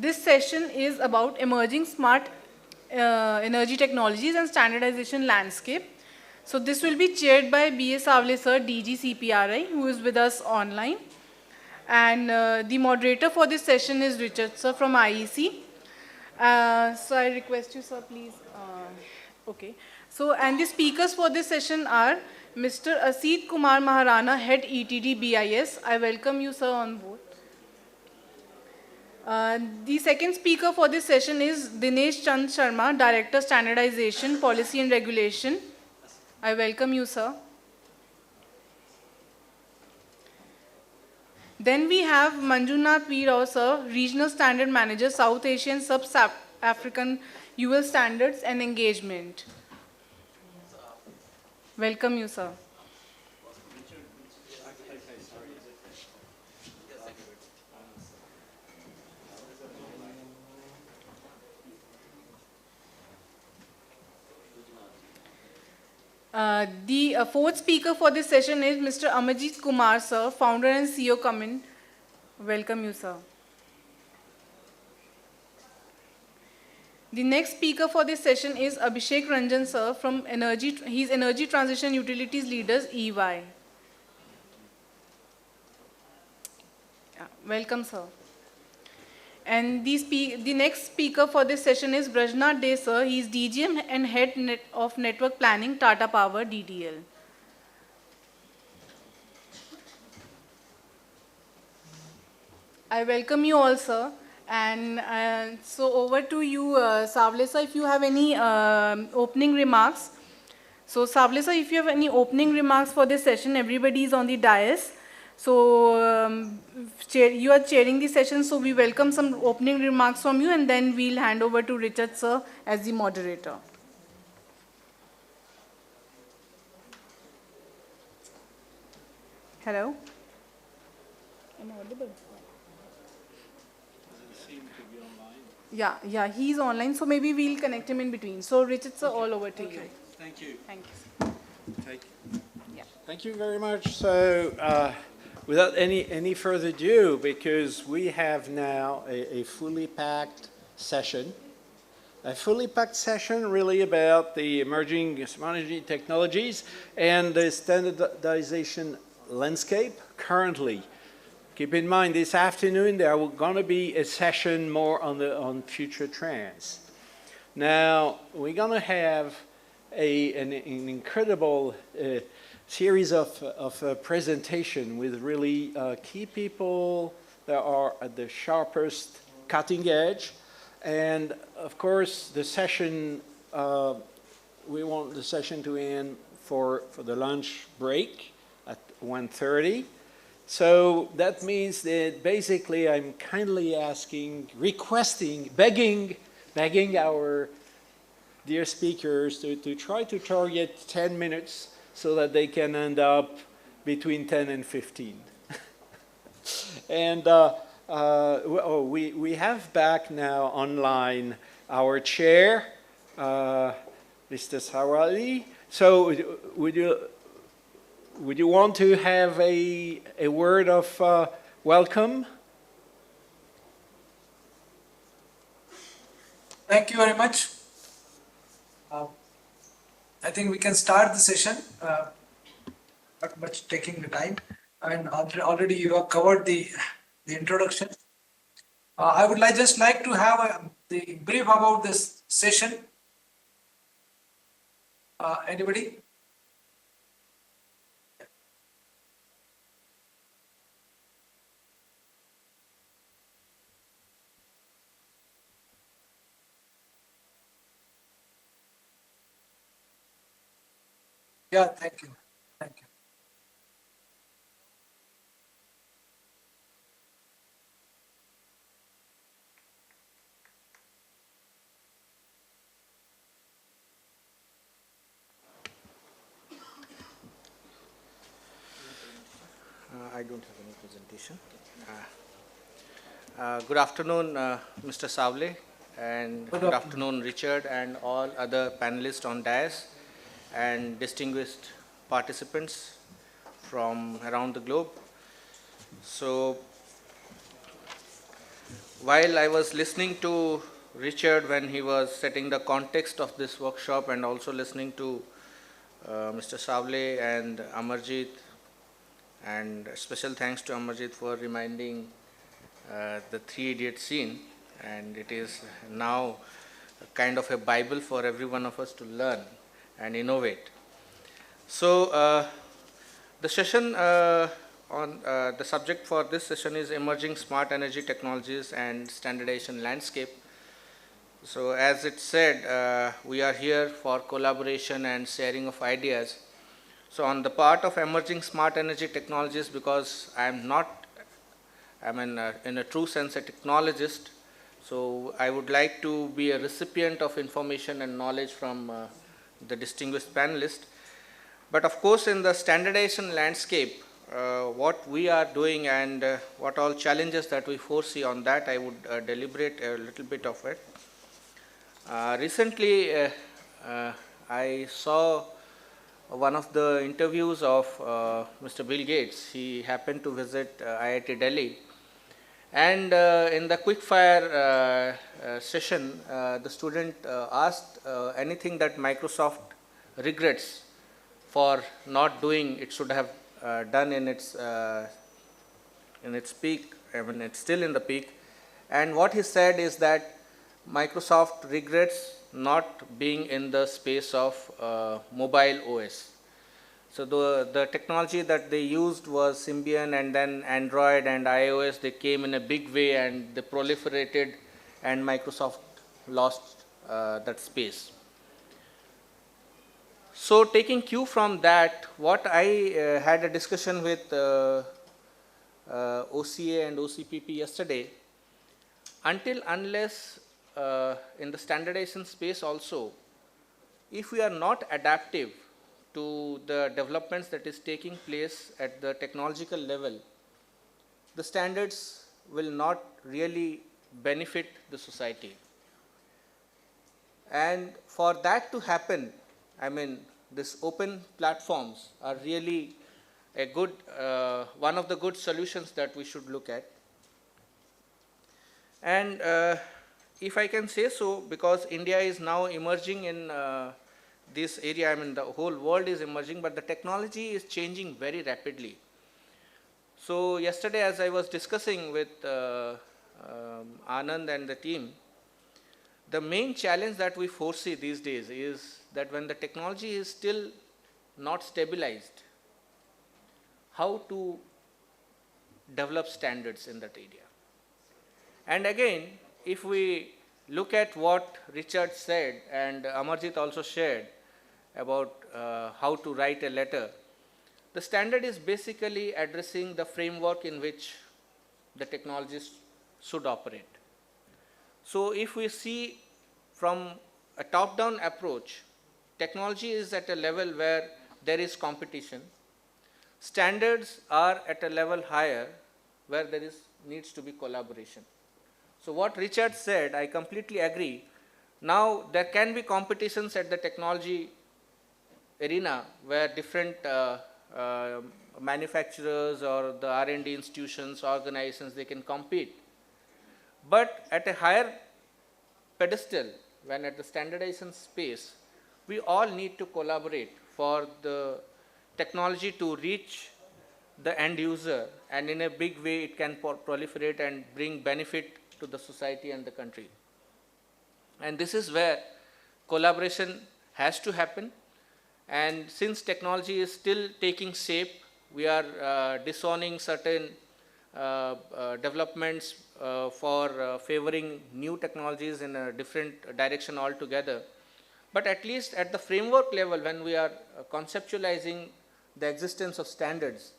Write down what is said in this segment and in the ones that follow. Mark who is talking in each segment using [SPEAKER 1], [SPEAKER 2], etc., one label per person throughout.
[SPEAKER 1] this session is about emerging smart energy technologies and standardization landscape. So this will be chaired by B.S. Savle sir, DG CPRI, who is with us online. And the moderator for this session is Richard sir from IEC. So I request you, sir, please. Okay. So, and the speakers for this session are Mr. Asit Kumar Maharana, Head ETD BIS. I welcome you, sir, on board. The second speaker for this session is Dinesh Chand Sharma, Director Standardization, Policy and Regulation. I welcome you, sir. Then we have Manjunath V. Rao, sir, Regional Standard Manager, South Asian Sub-African UL Standards and Engagement. Welcome you, sir. The fourth speaker for this session is Mr. Amarjit Kumar, sir, Founder and CEO Cummins. Welcome you, sir. The next speaker for this session is Abhishek Ranjan, sir, from he's Energy Transition Utilities Leaders, EY. Yeah, welcome, sir. And the next speaker for this session is Brajnath Dey, sir. He is DGM and Head of Network Planning, Tata Power, DDL. I welcome you all, sir. And so over to you, Savle sir, if you have any opening remarks. So Savle sir, if you have any opening remarks for this session, everybody is on the dais. So you are chairing the session, so we welcome some opening remarks from you, and then we'll hand over to Richard sir as the moderator. Hello? Am I audible? Yeah, he's online, so maybe we'll connect him in between. So Richard sir, all over to you.
[SPEAKER 2] Thank you.
[SPEAKER 1] Thank you.
[SPEAKER 2] Thank you very much. So without any further ado, because we have now a fully packed session, really about the emerging smart energy technologies and the standardization landscape currently. Keep in mind, this afternoon there are going to be a session more on future trends. Now, we're going to have an incredible series of presentation with really key people that are at the sharpest cutting edge. And of course, the session, we want the session to end for the lunch break at 1:30. So that means that basically I'm kindly asking, requesting, begging our dear speakers to try to target 10 minutes so that they can end up between 10 and 15. And we have back now online our chair, Mr. Sawali. So would you want to have a word of welcome?
[SPEAKER 3] Thank you very much. I think we can start the session, not much taking the time, and already you have covered the introduction. I would just like to have the brief about this session. Anybody? Yeah, thank you. Thank you.
[SPEAKER 4] I don't have any presentation. Good afternoon, Mr. Savle, and good afternoon, Richard, and all other panelists on dais, and distinguished participants from around the globe. So while I was listening to Richard when he was setting the context of this workshop, and also listening to Mr. Savle and Amarjit, and special thanks to Amarjit for reminding the Three Idiots scene, and it is now kind of a Bible for every one of us to learn and innovate. So the session on the subject for this session is emerging smart energy technologies and standardization landscape. So as it said, we are here for collaboration and sharing of ideas. So on the part of emerging smart energy technologies, because I'm in a true sense a technologist, so I would like to be a recipient of information and knowledge from the distinguished panelists. But of course, in the standardization landscape, what we are doing and what all challenges that we foresee on that, I would deliberate a little bit of it. Recently, I saw one of the interviews of Mr. Bill Gates. He happened to visit IIT Delhi. And in the quickfire session, the student asked anything that Microsoft regrets for not doing it should have done in its peak. It's still in the peak. And what he said is that Microsoft regrets not being in the space of mobile OS. So the technology that they used was Symbian, and then Android and iOS, they came in a big way and they proliferated, and Microsoft lost that space. So taking cue from that, what I had a discussion with OCA and OCPP yesterday, unless in the standardization space also, if we are not adaptive to the developments that is taking place at the technological level, the standards will not really benefit the society. And for that to happen, these open platforms are really a good, one of the good solutions that we should look at. And if I can say so, because India is now emerging in this area, the whole world is emerging, but the technology is changing very rapidly. So yesterday, as I was discussing with Anand and the team, the main challenge that we foresee these days is that when the technology is still not stabilized, how to develop standards in that area. And again, if we look at what Richard said and Amarjit also shared about how to write a letter, the standard is basically addressing the framework in which the technologies should operate. So if we see from a top-down approach, technology is at a level where there is competition. Standards are at a level higher where there needs to be collaboration. So what Richard said, I completely agree. Now there can be competitions at the technology arena where different manufacturers or the R&D institutions, organizations, they can compete. But at a higher pedestal, when at the standardization space, we all need to collaborate for the technology to reach the end user, and in a big way it can proliferate and bring benefit to the society and the country. And this is where collaboration has to happen. And since technology is still taking shape, we are disowning certain developments for favoring new technologies in a different direction altogether. But at least at the framework level, when we are conceptualizing the existence of standards,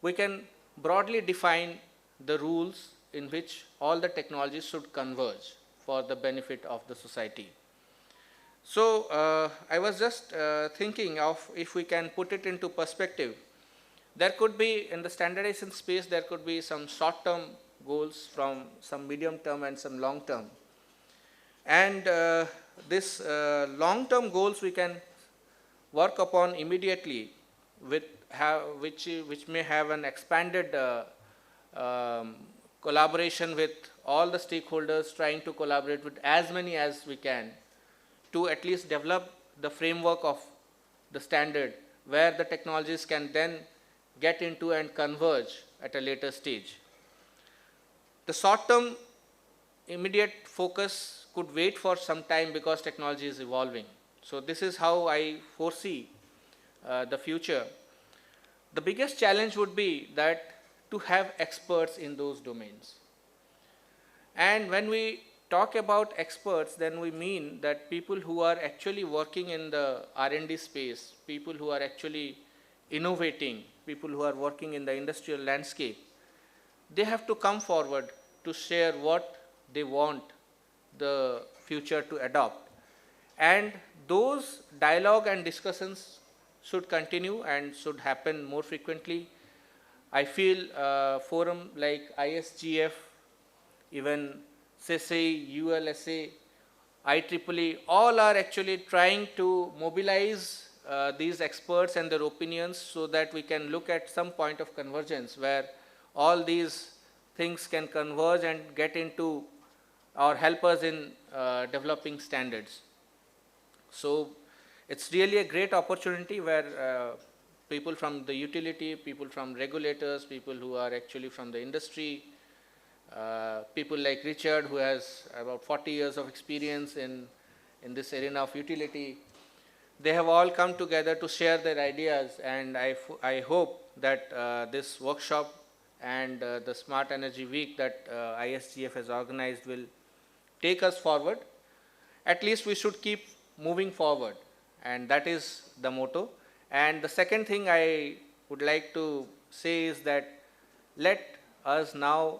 [SPEAKER 4] we can broadly define the rules in which all the technologies should converge for the benefit of the society. So I was just thinking of if we can put it into perspective, there could be in the standardization space, there could be some short-term goals, from some medium-term and some long-term. And this long-term goals we can work upon immediately with which may have an expanded collaboration with all the stakeholders, trying to collaborate with as many as we can to at least develop the framework of the standard where the technologies can then get into and converge at a later stage. The short-term immediate focus could wait for some time because technology is evolving. So this is how I foresee the future. The biggest challenge would be that to have experts in those domains. And when we talk about experts, then we mean that people who are actually working in the R&D space, people who are actually innovating, people who are working in the industrial landscape, they have to come forward to share what they want the future to adopt. And those dialogue and discussions should continue and should happen more frequently. I feel forum like ISGF, even CSA, ULSA, IEEE, all are actually trying to mobilize these experts and their opinions so that we can look at some point of convergence where all these things can converge and get into or help us in developing standards. So it's really a great opportunity where people from the utility, people from regulators, people who are actually from the industry, people like Richard, who has about 40 years of experience in this arena of utility, they have all come together to share their ideas, and I hope that this workshop and the Smart Energy Week that ISGF has organized will take us forward. At least we should keep moving forward, and that is the motto. And the second thing I would like to say is that let us now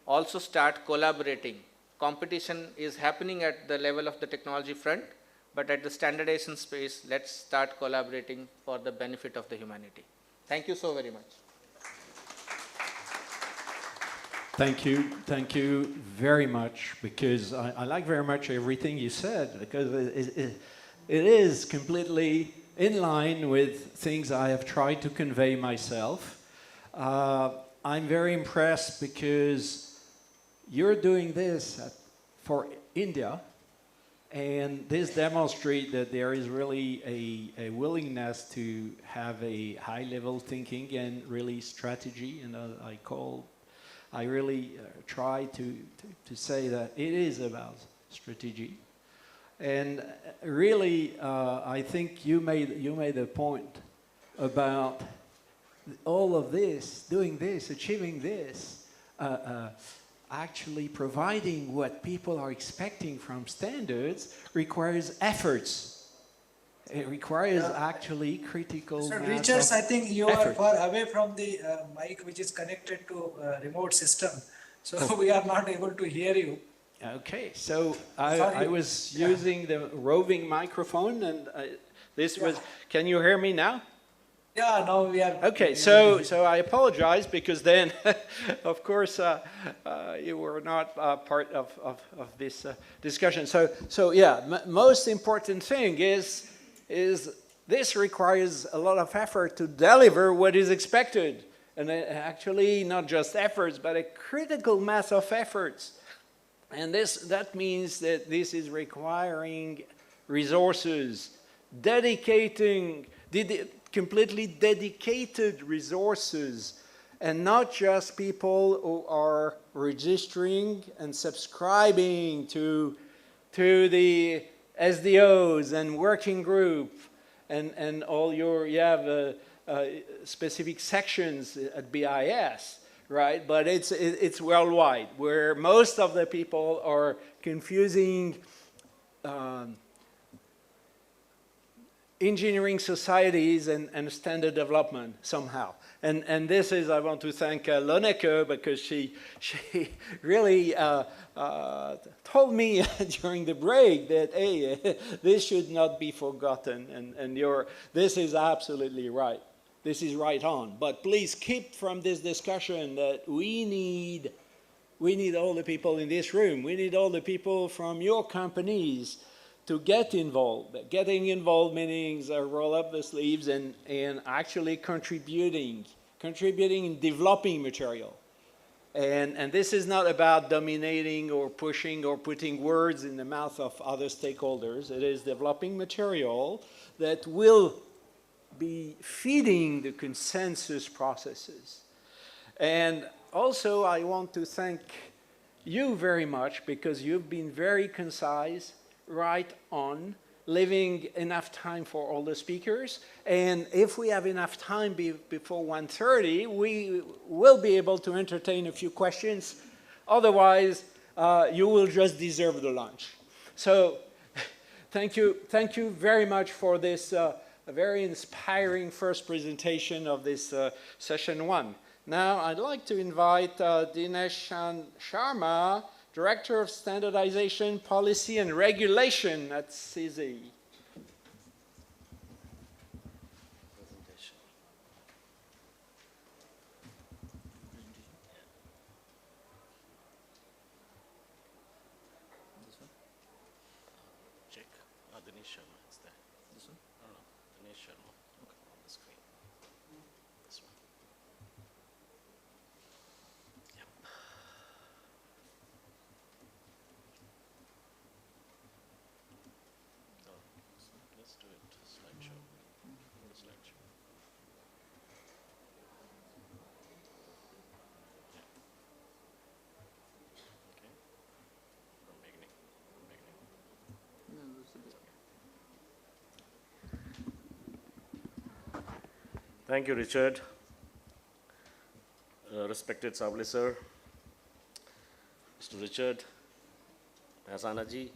[SPEAKER 4] also start collaborating. Competition is happening at the level of the technology front, but at the standardization space, let's start collaborating for the benefit of the humanity. Thank you so very much.
[SPEAKER 2] Thank you very much, because I like very much everything you said, because it is completely in line with things I have tried to convey myself. I'm very impressed because you're doing this for India, and this demonstrates that there is really a willingness to have a high-level thinking and really strategy, and I really try to say that it is about strategy. And really, I think you made a point about all of this, doing this, achieving this, actually providing what people are expecting from standards requires efforts. It requires actually critical
[SPEAKER 3] Mr.
[SPEAKER 2] mass
[SPEAKER 3] Richards,
[SPEAKER 2] of
[SPEAKER 3] I think you
[SPEAKER 2] effort.
[SPEAKER 3] are far away from the mic which is connected to remote system. So we are not able to hear you.
[SPEAKER 2] Okay, so I was using the roving microphone, and this was, can you hear me now?
[SPEAKER 3] Yeah, now we are.
[SPEAKER 2] Okay, so I apologize, because then, of course, you were not part of this discussion. So yeah, most important thing is this requires a lot of effort to deliver what is expected. And actually, not just efforts, but a critical mass of efforts. And that means that this is requiring resources, completely dedicated resources, and not just people who are registering and subscribing to the SDOs and working group and all you have specific sections at BIS, right? But it's worldwide, where most of the people are confusing engineering societies and standard development somehow. And this is, I want to thank Lonneke, because she really told me during the break that, hey, this should not be forgotten, and this is absolutely right. This is right on. But please keep from this discussion that we need all the people in this room. We need all the people from your companies to get involved. Getting involved means roll up the sleeves and actually contributing in developing material. And this is not about dominating or pushing or putting words in the mouth of other stakeholders. It is developing material that will be feeding the consensus processes. And also, I want to thank you very much because you've been very concise, right on, leaving enough time for all the speakers. And if we have enough time before 1:30, we will be able to entertain a few questions. Otherwise, you will just deserve the lunch. So thank you very much for this very inspiring first presentation of this session 1. Now, I'd like to invite Dinesh Sharma, Director of Standardization, Policy and Regulation at CZ.
[SPEAKER 5] Check. Dinesh Sharma, it's there. This one? No, Dinesh Sharma. Okay, on the screen. This one. Yep. Oh, let's do it. Slideshow. Go to slideshow. Yeah. Okay. From beginning. From beginning. Thank you, Richard. Respected Savli sir, Mr. Richard, Hasana ji,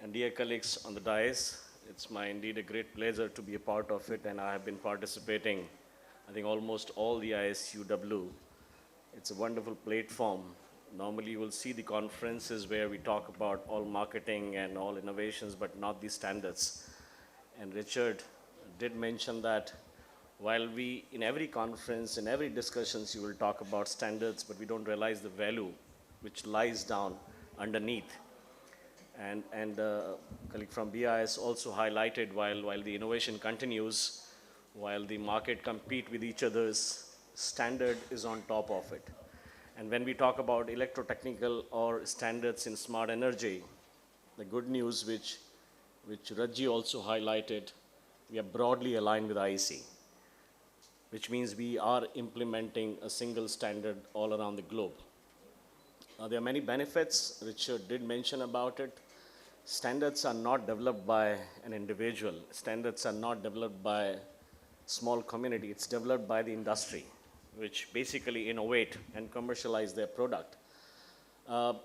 [SPEAKER 5] and dear colleagues on the dais, it's indeed a great pleasure to be a part of it, and I have been participating, I think, almost all the ISUW. It's a wonderful platform. Normally, you will see the conferences where we talk about all marketing and all innovations, but not the standards. And Richard did mention that while we, in every conference, in every discussions, you will talk about standards, but we don't realize the value which lies down underneath. And colleague from BIS also highlighted while the innovation continues, while the market compete with each other's, standard is on top of it. And when we talk about electrotechnical or standards in smart energy, the good news which Raji also highlighted, we are broadly aligned with IEC, which means we are implementing a single standard all around the globe. There are many benefits. Richard did mention about it. Standards are not developed by an individual. Standards are not developed by a small community. It's developed by the industry, which basically innovate and commercialize their product.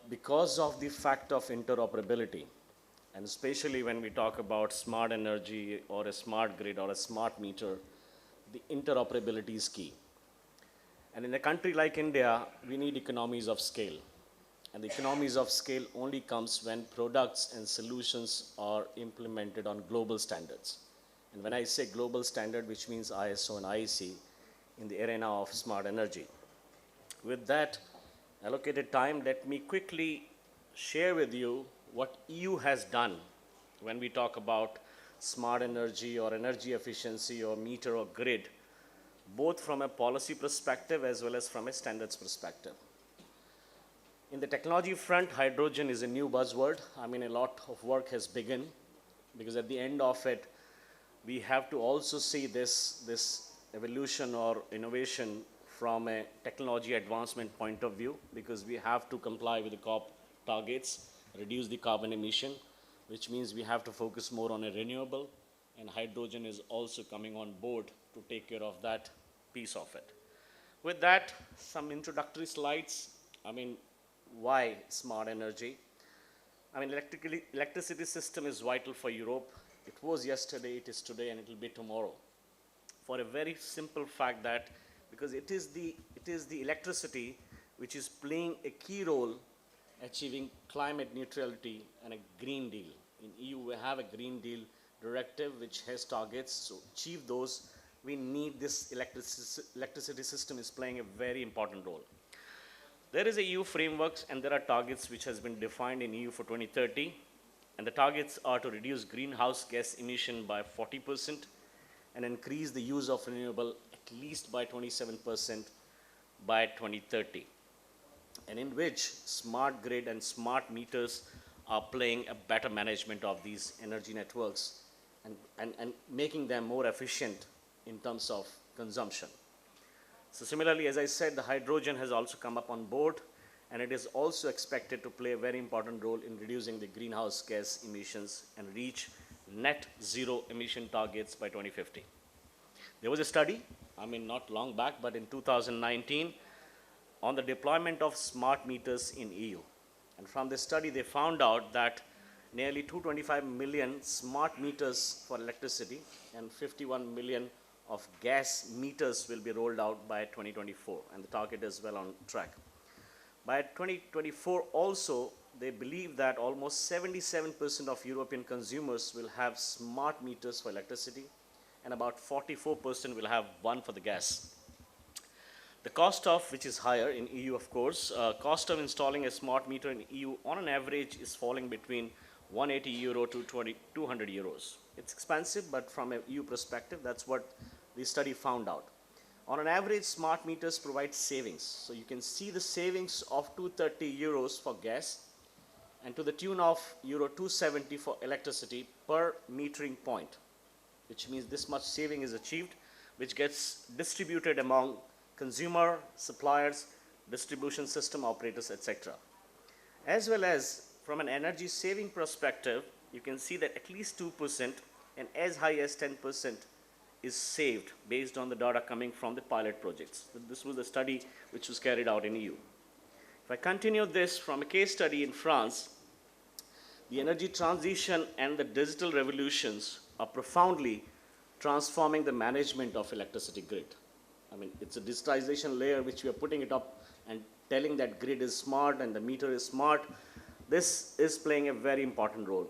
[SPEAKER 5] Because of the fact of interoperability, and especially when we talk about smart energy or a smart grid or a smart meter, the interoperability is key. And in a country like India, we need economies of scale. And the economies of scale only comes when products and solutions are implemented on global standards. And when I say global standard, which means ISO and IEC in the arena of smart energy. With that allocated time, let me quickly share with you what EU has done when we talk about smart energy or energy efficiency or meter or grid, both from a policy perspective as well as from a standards perspective. In the technology front, hydrogen is a new buzzword. I mean, a lot of work has begun because at the end of it, we have to also see this evolution or innovation from a technology advancement point of view, because we have to comply with the COP targets, reduce the carbon emission, which means we have to focus more on a renewable, and hydrogen is also coming on board to take care of that piece of it. With that, some introductory slides. I mean, why smart energy? I mean, electricity system is vital for Europe. It was yesterday, it is today, and it will be tomorrow. For a very simple fact that because it is the electricity which is playing a key role achieving climate neutrality and a Green Deal. In EU, we have a Green Deal directive which has targets. So achieve those, we need this electricity system is playing a very important role. There is a EU framework and there are targets which has been defined in EU for 2030. And the targets are to reduce greenhouse gas emission by 40% and increase the use of renewable at least by 27% by 2030. and in which smart grid and smart meters are playing a better management of these energy networks and making them more efficient in terms of consumption. So similarly, as I said, the hydrogen has also come up on board, and it is also expected to play a very important role in reducing the greenhouse gas emissions and reach net zero emission targets by 2050. There was a study, not long back, but in 2019, on the deployment of smart meters in EU. And from this study, they found out that nearly 225 million smart meters for electricity and 51 million of gas meters will be rolled out by 2024, and the target is well on track. By 2024 also, they believe that almost 77% of European consumers will have smart meters for electricity, and about 44% will have one for the gas. The cost of, which is higher in EU of course, cost of installing a smart meter in EU on an average is falling between 180 euro to 200 euros. It's expensive, but from an EU perspective, that's what the study found out. On an average, smart meters provide savings. So you can see the savings of 230 euros for gas and to the tune of euro 270 for electricity per metering point, which means this much saving is achieved, which gets distributed among consumer, suppliers, distribution system operators, etc. As well as from an energy saving perspective, you can see that at least 2% and as high as 10% is saved based on the data coming from the pilot projects. This was a study which was carried out in EU. If I continue this from a case study in France, the energy transition and the digital revolutions are profoundly transforming the management of electricity grid. It's a digitization layer which we are putting it up and telling that grid is smart and the meter is smart. This is playing a very important role.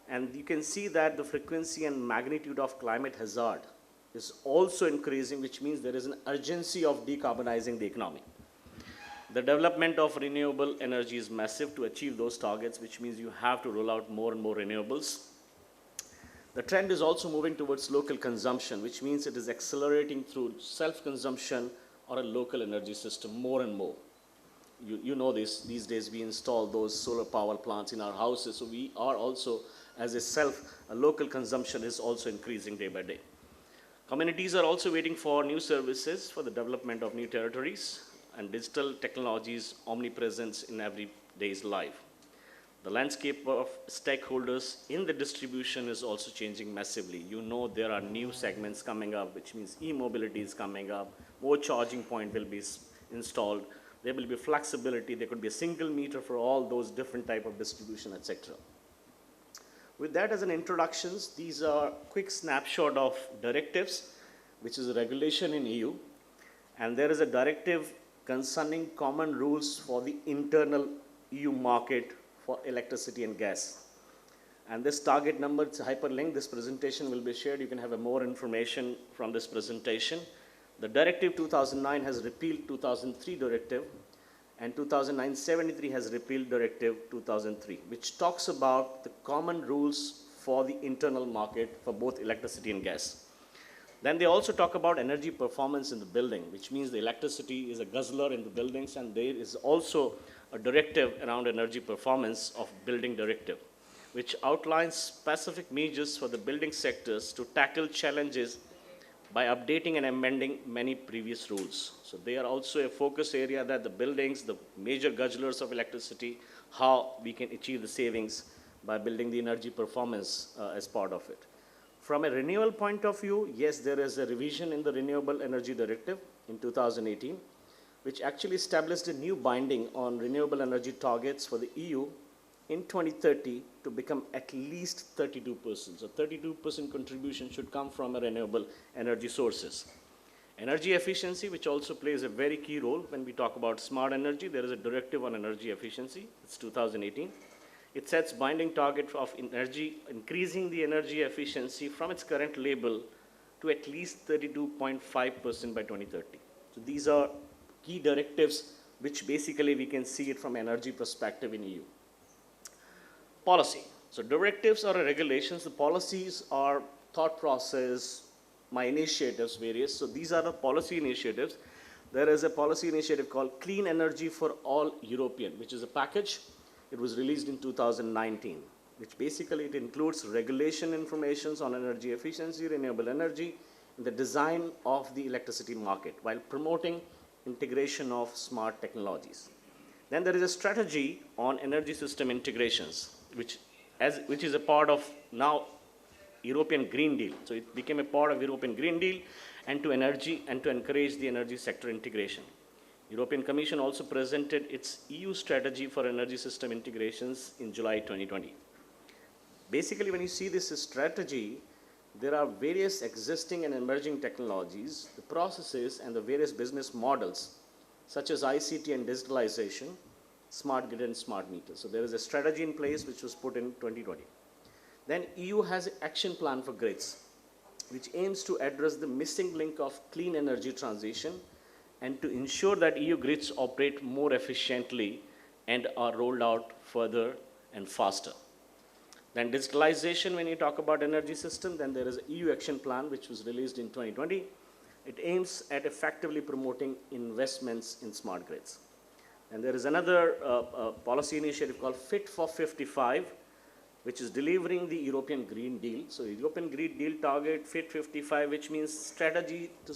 [SPEAKER 5] And you can see that the frequency and magnitude of climate hazard is also increasing, which means there is an urgency of decarbonizing the economy. The development of renewable energy is massive to achieve those targets, which means you have to roll out more and more renewables. The trend is also moving towards local consumption, which means it is accelerating through self-consumption or a local energy system more and more. You know this, these days we install those solar power plants in our houses, so we are also, as a local consumption is also increasing day by day. Communities are also waiting for new services for the development of new territories, and digital technologies omnipresence in everyday's life. The landscape of stakeholders in the distribution is also changing massively. There are new segments coming up, which means e-mobility is coming up, more charging point will be installed, there will be flexibility, there could be a single meter for all those different type of distribution, etc. With that as an introduction, these are quick snapshot of directives, which is a regulation in EU, and there is a directive concerning common rules for the internal EU market for electricity and gas. And this target number, it's a hyperlink, this presentation will be shared, you can have more information from this presentation. The Directive 2009 has repealed 2003 directive, and 2009-73 has repealed Directive 2003, which talks about the common rules for the internal market for both electricity and gas. Then they also talk about energy performance in the building, which means the electricity is a guzzler in the buildings, and there is also a directive around energy performance of building directive, which outlines specific measures for the building sectors to tackle challenges by updating and amending many previous rules. So they are also a focus area that the buildings, the major guzzlers of electricity, how we can achieve the savings by building the energy performance as part of it. From a renewal point of view, yes, there is a revision in the Renewable Energy Directive in 2018, which actually established a new binding on renewable energy targets for the EU in 2030 to become at least 32%. So 32% contribution should come from renewable energy sources. Energy efficiency, which also plays a very key role when we talk about smart energy, there is a directive on energy efficiency, it's 2018. It sets binding target of increasing the energy efficiency from its current level to at least 32.5% by 2030. So these are key directives which basically we can see it from energy perspective in EU. Policy. So directives are regulations, the policies are thought process, my initiatives various. So these are the policy initiatives there is a policy initiative called Clean Energy for All European, which is a package. It was released in 2019, which basically it includes regulation informations on energy efficiency, renewable energy, and the design of the electricity market while promoting integration of smart technologies. Then there is a strategy on energy system integrations, which is a part of now European Green Deal. So it became a part of European Green Deal and to encourage the energy sector integration. European Commission also presented its EU strategy for energy system integrations in July 2020. Basically, when you see this strategy, there are various existing and emerging technologies, the processes and the various business models, such as ICT and digitalization, smart grid and smart meters. So there is a strategy in place which was put in 2020. Then EU has an action plan for grids, which aims to address the missing link of clean energy transition and to ensure that EU grids operate more efficiently and are rolled out further and faster. Then digitalization, when you talk about energy system, then there is an EU action plan which was released in 2020. It aims at effectively promoting investments in smart grids. And there is another policy initiative called Fit for 55, which is delivering the European Green Deal. So European Green Deal target Fit 55, which means strategy to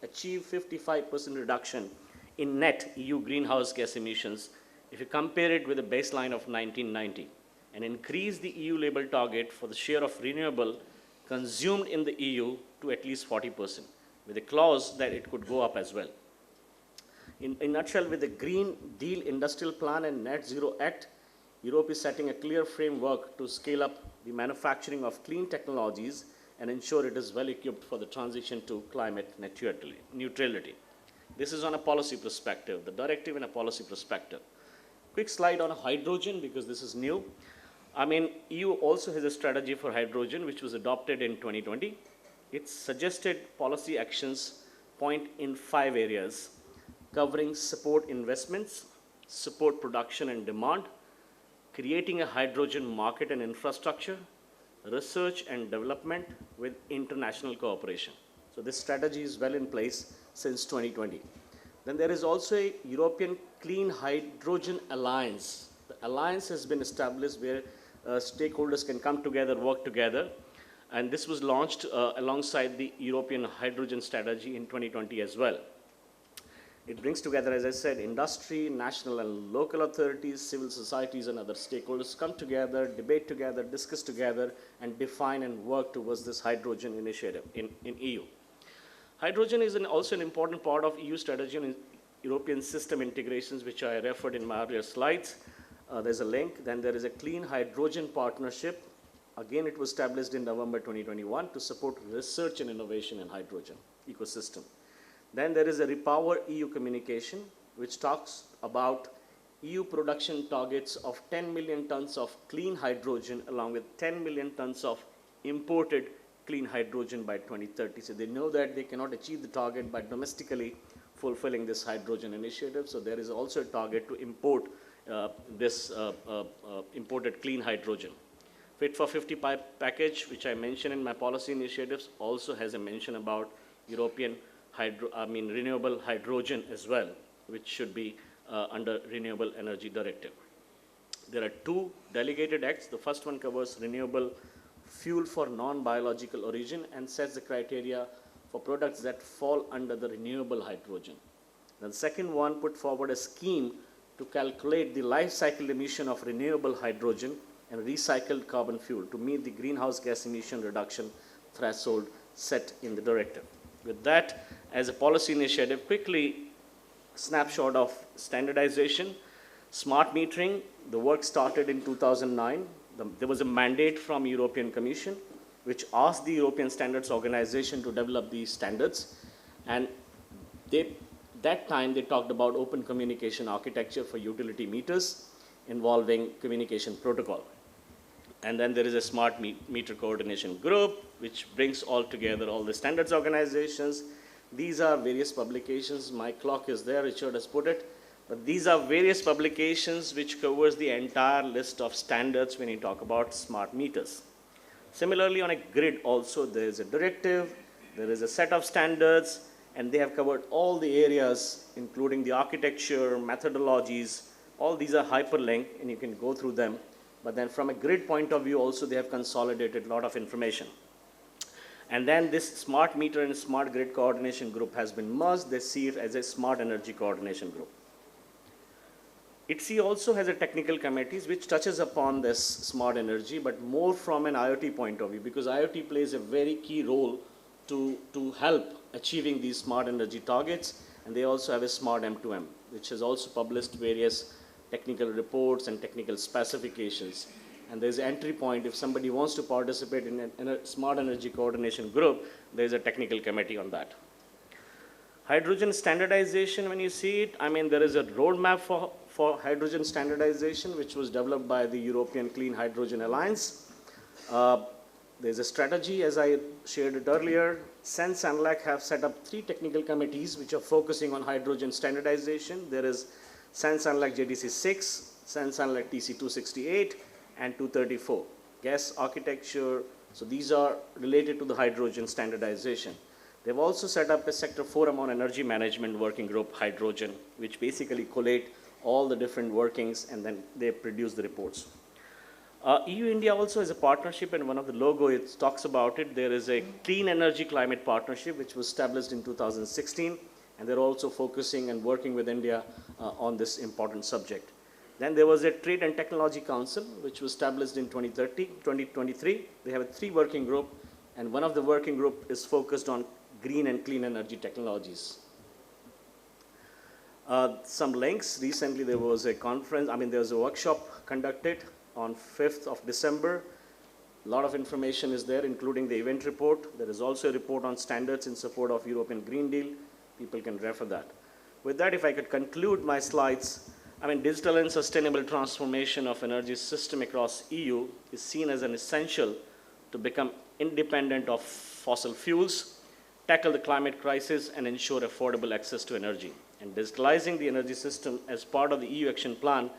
[SPEAKER 5] achieve 55% reduction in net EU greenhouse gas emissions if you compare it with a baseline of 1990, and increase the EU label target for the share of renewable consumed in the EU to at least 40%, with a clause that it could go up as well. In a nutshell, with the Green Deal Industrial Plan and Net Zero Act, Europe is setting a clear framework to scale up the manufacturing of clean technologies and ensure it is well equipped for the transition to climate neutrality. This is on a policy perspective, the directive and a policy perspective. Quick slide on hydrogen, because this is new. EU also has a strategy for hydrogen, which was adopted in 2020. Its suggested policy actions point in 5 areas, covering support investments, support production and demand, creating a hydrogen market and infrastructure, research and development with international cooperation. So this strategy is well in place since 2020. Then there is also a European Clean Hydrogen Alliance. The alliance has been established where stakeholders can come together, work together, and this was launched alongside the European Hydrogen Strategy in 2020 as well. It brings together, as I said, industry, national and local authorities, civil societies and other stakeholders come together, debate together, discuss together, and define and work towards this hydrogen initiative in EU. Hydrogen is also an important part of EU strategy and European system integrations, which I referred in my earlier slides. There's a link. Then there is a Clean Hydrogen Partnership. Again, it was established in November 2021 to support research and innovation in hydrogen ecosystem. Then there is a Repower EU communication, which talks about EU production targets of 10 million tons of clean hydrogen along with 10 million tons of imported clean hydrogen by 2030. So they know that they cannot achieve the target by domestically fulfilling this hydrogen initiative. So there is also a target to import this imported clean hydrogen. Fit for 55 package, which I mentioned in my policy initiatives, also has a mention about European renewable hydrogen as well, which should be under Renewable Energy Directive. There are 2 delegated acts. The first one covers renewable fuel for non-biological origin and sets the criteria for products that fall under the renewable hydrogen. The second one put forward a scheme to calculate the life cycle emission of renewable hydrogen and recycled carbon fuel to meet the greenhouse gas emission reduction threshold set in the directive. With that, as a policy initiative, quickly snapshot of standardization, smart metering. The work started in 2009. There was a mandate from European Commission, which asked the European Standards Organization to develop these standards. And that time they talked about open communication architecture for utility meters involving communication protocol. And then there is a smart meter coordination group, which brings all together all the standards organizations. These are various publications. My clock is there, Richard has put it. But these are various publications which covers the entire list of standards when you talk about smart meters. Similarly, on a grid also, there is a directive, there is a set of standards, and they have covered all the areas, including the architecture, methodologies. All these are hyperlinked, and you can go through them. But then from a grid point of view also, they have consolidated a lot of information. And then this smart meter and smart grid coordination group has been merged. They see it as a smart energy coordination group. ITC also has a technical committees which touches upon this smart energy, but more from an IoT point of view, because IoT plays a very key role to help achieving these smart energy targets. And they also have a smart M2M, which has also published various technical reports and technical specifications. And there's an entry point. If somebody wants to participate in a smart energy coordination group, there's a technical committee on that. Hydrogen standardization, when you see it, I mean, there is a roadmap for hydrogen standardization, which was developed by the European Clean Hydrogen Alliance. There's a strategy, as I shared it earlier. SENS and LAC have set up 3 technical committees which are focusing on hydrogen standardization. There is SENS and LAC JDC 6, SENS and LAC TC 268, and 234. Gas architecture, so these are related to the hydrogen standardization. They've also set up a sector forum on energy management working group, hydrogen, which basically collate all the different workings, and then they produce the reports. EU-India also has a partnership, and one of the logo, it talks about it. There is a Clean Energy Climate Partnership, which was established in 2016, and they're also focusing and working with India on this important subject. Then there was a Trade and Technology Council, which was established in 2023. They have a 3 working group, and one of the working group is focused on green and clean energy technologies. Some links. Recently, there was a conference, there was a workshop conducted on 5th of December. A lot of information is there, including the event report. There is also a report on standards in support of European Green Deal. People can refer that. With that, if I could conclude my slides, digital and sustainable transformation of energy system across EU is seen as an essential to become independent of fossil fuels, tackle the climate crisis, and ensure affordable access to energy. And digitalizing the energy system as part of the EU Action Plan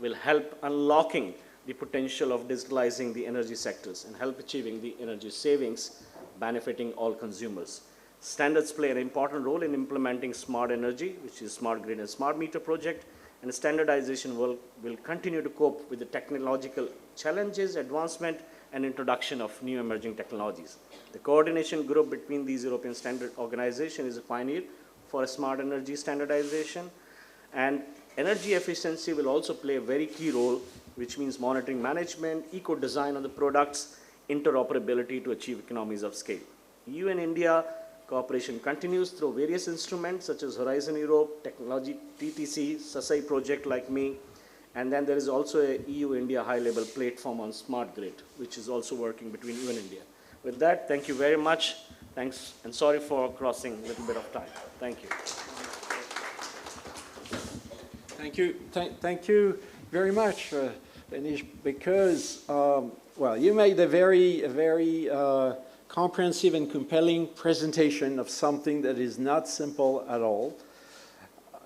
[SPEAKER 5] will help unlocking the potential of digitalizing the energy sectors and help achieving the energy savings, benefiting all consumers. Standards play an important role in implementing smart energy, which is smart grid and smart meter project, and standardization will continue to cope with the technological challenges, advancement, and introduction of new emerging technologies. The coordination group between these European standard organizations is a pioneer for a smart energy standardization, and energy efficiency will also play a very key role, which means monitoring management, eco-design of the products, interoperability to achieve economies of scale. EU and India cooperation continues through various instruments such as Horizon Europe, Technology TTC, SASAI project like me, and then there is also a EU-India high-level platform on smart grid, which is also working between EU and India. With that, thank you very much. Thanks, and sorry for crossing a little bit of time. Thank you.
[SPEAKER 2] Thank you. Thank you very much, Danish, because, you made a very comprehensive and compelling presentation of something that is not simple at all.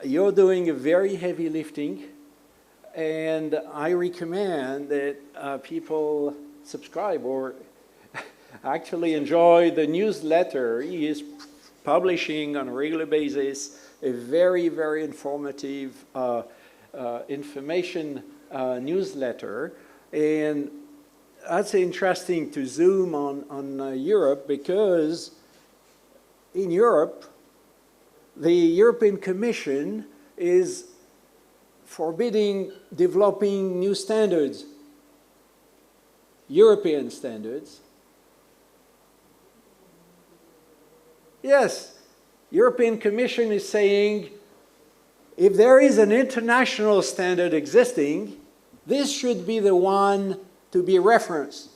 [SPEAKER 2] You're doing a very heavy lifting, and I recommend that people subscribe or actually enjoy the newsletter. He is publishing on a regular basis a very informative information newsletter, and that's interesting to zoom on Europe, because in Europe, the European Commission is forbidding developing new standards, European standards. Yes, European Commission is saying if there is an international standard existing, this should be the one to be referenced.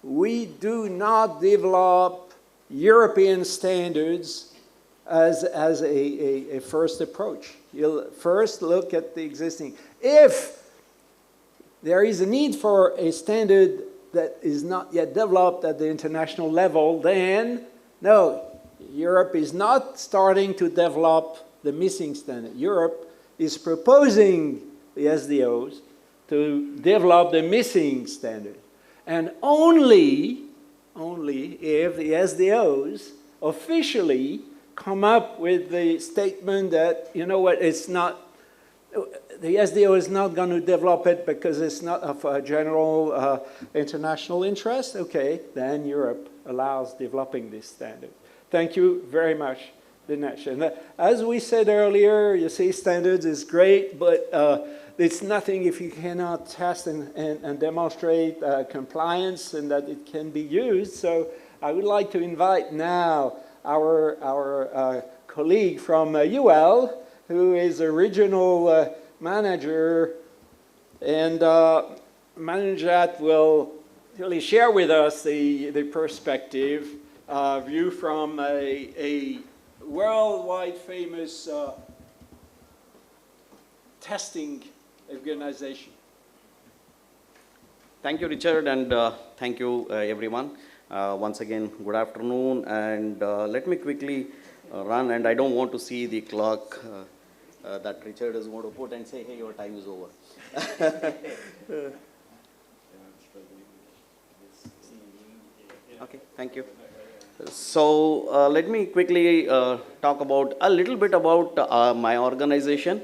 [SPEAKER 2] We do not develop European standards as a first approach. You'll first look at the existing. If there is a need for a standard that is not yet developed at the international level, then no, Europe is not starting to develop the missing standard. Europe is proposing the SDOs to develop the missing standard. And only if the SDOs officially come up with the statement that, you know what, it's not, the SDO is not going to develop it because it's not of a general international interest, okay, then Europe allows developing this standard. Thank you very much, Dinesh. And as we said earlier, you see, standards is great, but it's nothing if you cannot test and demonstrate compliance and that it can be used. So I would like to invite now our colleague from UL, who is a regional manager, and manager that will really share with us the perspective view from a worldwide famous testing organization.
[SPEAKER 6] Thank you, Richard, and thank you, everyone. Once again, good afternoon, and let me quickly run, and I don't want to see the clock that Richard is going to put and say, hey, your time is over. Okay, thank you. So let me quickly talk about a little bit about my organization,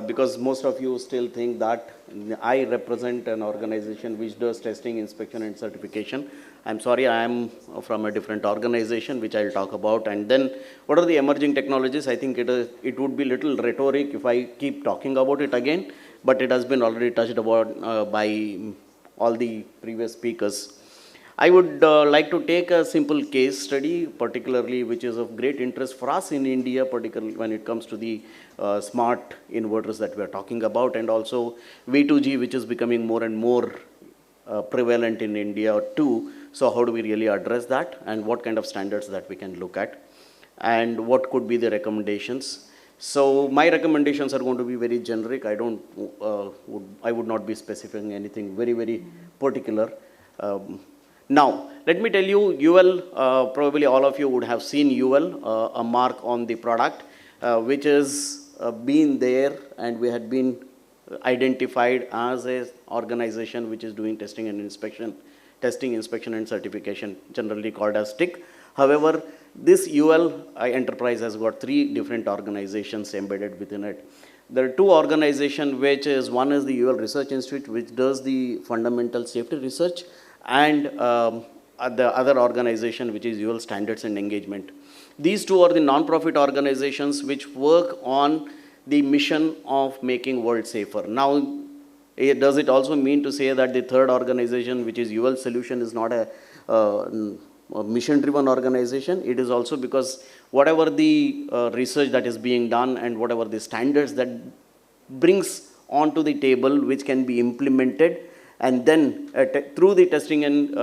[SPEAKER 6] because most of you still think that I represent an organization which does testing, inspection, and certification. I'm sorry, I am from a different organization, which I'll talk about. And then, what are the emerging technologies? I think it would be little rhetoric if I keep talking about it again, but it has been already touched about by all the previous speakers. I would like to take a simple case study, particularly which is of great interest for us in India, particularly when it comes to the smart inverters that we are talking about, and also V2G, which is becoming more and more prevalent in India too. So how do we really address that, and what kind of standards that we can look at, and what could be the recommendations? So my recommendations are going to be very generic. I would not be specifying anything very particular. Now, let me tell you, UL, probably all of you would have seen UL, a mark on the product, which has been there, and we had been identified as an organization which is doing testing, inspection, and certification, generally called as TIC. However, this UL enterprise has got 3 different organizations embedded within it. There are 2 organizations, one is the UL Research Institute, which does the fundamental safety research, and the other organization, which is UL Standards and Engagement. These 2 are the non-profit organizations which work on the mission of making world safer. Now, does it also mean to say that the third organization, which is UL Solution, is not a mission-driven organization? It is also because whatever the research that is being done and whatever the standards that brings onto the table, which can be implemented, and then through the testing and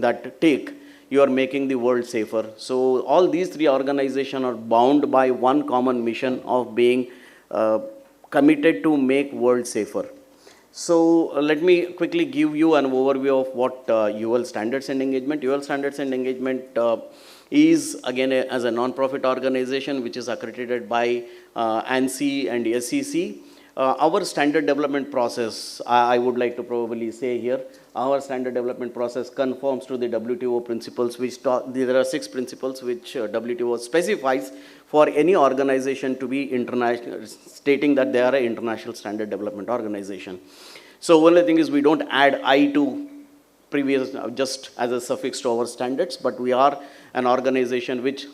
[SPEAKER 6] that take, you are making the world safer. So all these 3 organizations are bound by one common mission of being committed to make world safer. So let me quickly give you an overview of what UL Standards and Engagement. UL Standards and Engagement is again as a non-profit organization which is accredited by ANSI and SEC. Our standard development process, I would like to probably say here, our standard development process conforms to the WTO principles, which there are 6 principles which WTO specifies for any organization to be international, stating that they are an international standard development organization. So only thing is we don't add I to previous, just as a suffix to our standards, but we are an organization which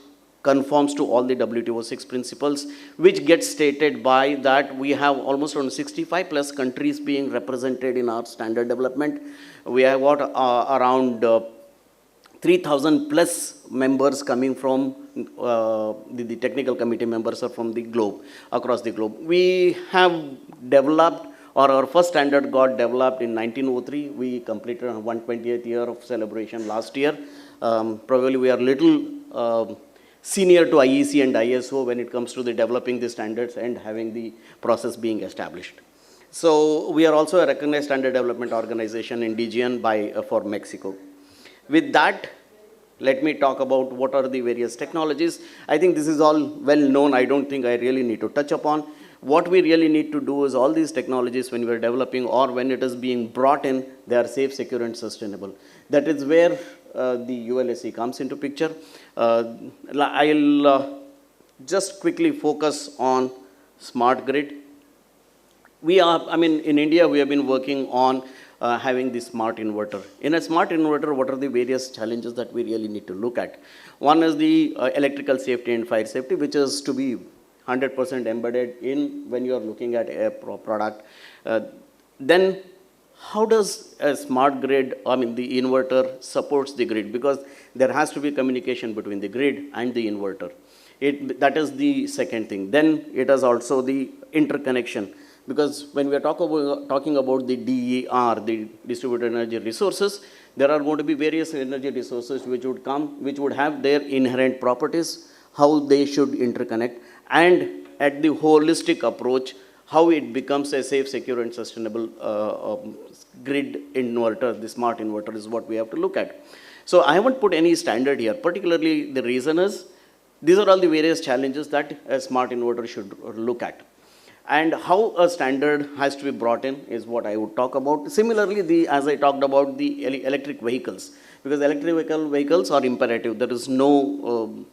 [SPEAKER 6] conforms to all the WTO 6 principles, which gets stated by that we have almost around 65 plus countries being represented in our standard development. We have got around 3,000 plus members coming from the technical committee members are from the globe, across the globe. We have developed, or our first standard got developed in 1903. We completed our 120th year of celebration last year. Probably we are little senior to IEC and ISO when it comes to the developing the standards and having the process being established. So we are also a recognized standard development organization in DGN for Mexico. With that, let me talk about what are the various technologies. I think this is all well known. I don't think I really need to touch upon. What we really need to do is all these technologies, when we are developing or when it is being brought in, they are safe, secure, and sustainable. That is where the ULSE comes into picture. I'll just quickly focus on smart grid. In India, we have been working on having the smart inverter. In a smart inverter, what are the various challenges that we really need to look at? One is the electrical safety and fire safety, which is to be 100% embedded in when you are looking at a product. Then, how does a smart grid, the inverter supports the grid? Because there has to be communication between the grid and the inverter. That is the second thing. Then it is also the interconnection. Because when we are talking about the DER, the distributed energy resources, there are going to be various energy resources which would have their inherent properties, how they should interconnect, and at the holistic approach, how it becomes a safe, secure, and sustainable grid inverter, the smart inverter is what we have to look at. So I haven't put any standard here. Particularly, the reason is, these are all the various challenges that a smart inverter should look at. And how a standard has to be brought in is what I would talk about. Similarly, as I talked about the electric vehicles, because electric vehicles are imperative. There is no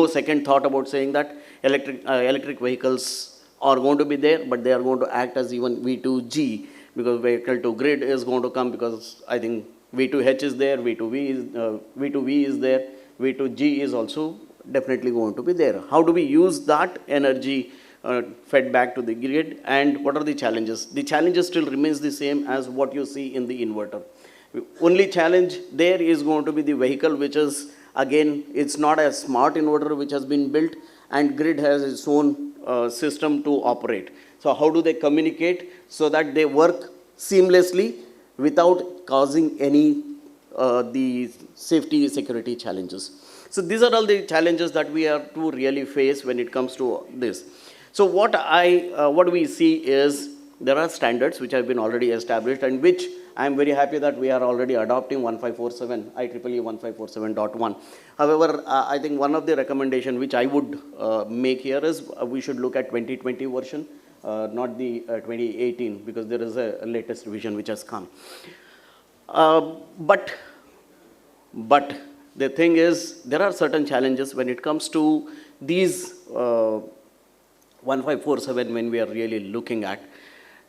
[SPEAKER 6] second thought about saying that electric vehicles are going to be there, but they are going to act as even V2G, because vehicle to grid is going to come, because I think V2H is there, V2V is there, V2G is also definitely going to be there. How do we use that energy fed back to the grid, and what are the challenges? The challenges still remains the same as what you see in the inverter. Only challenge there is going to be the vehicle, which is, again, it's not a smart inverter which has been built, and grid has its own system to operate. So how do they communicate so that they work seamlessly without causing any the safety security challenges? So these are all the challenges that we have to really face when it comes to this. So what we see is, there are standards which have been already established, and which I am very happy that we are already adopting 1547, IEEE 1547.1. However, I think one of the recommendations which I would make here is we should look at 2020 version, not the 2018, because there is a latest revision which has come. But the thing is, there are certain challenges when it comes to these 1547 when we are really looking at.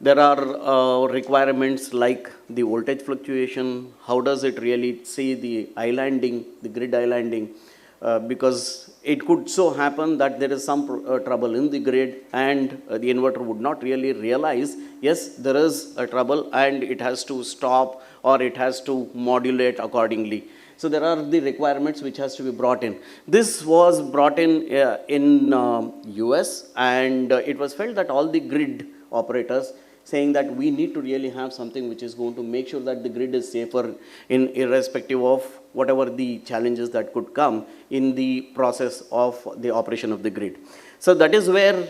[SPEAKER 6] There are requirements like the voltage fluctuation. How does it really see the islanding, the grid islanding? Because it could so happen that there is some trouble in the grid, and the inverter would not really realize, yes, there is a trouble, and it has to stop, or it has to modulate accordingly. So there are the requirements which has to be brought in. This was brought in US, and it was felt that all the grid operators saying that we need to really have something which is going to make sure that the grid is safer irrespective of whatever the challenges that could come in the process of the operation of the grid. So that is where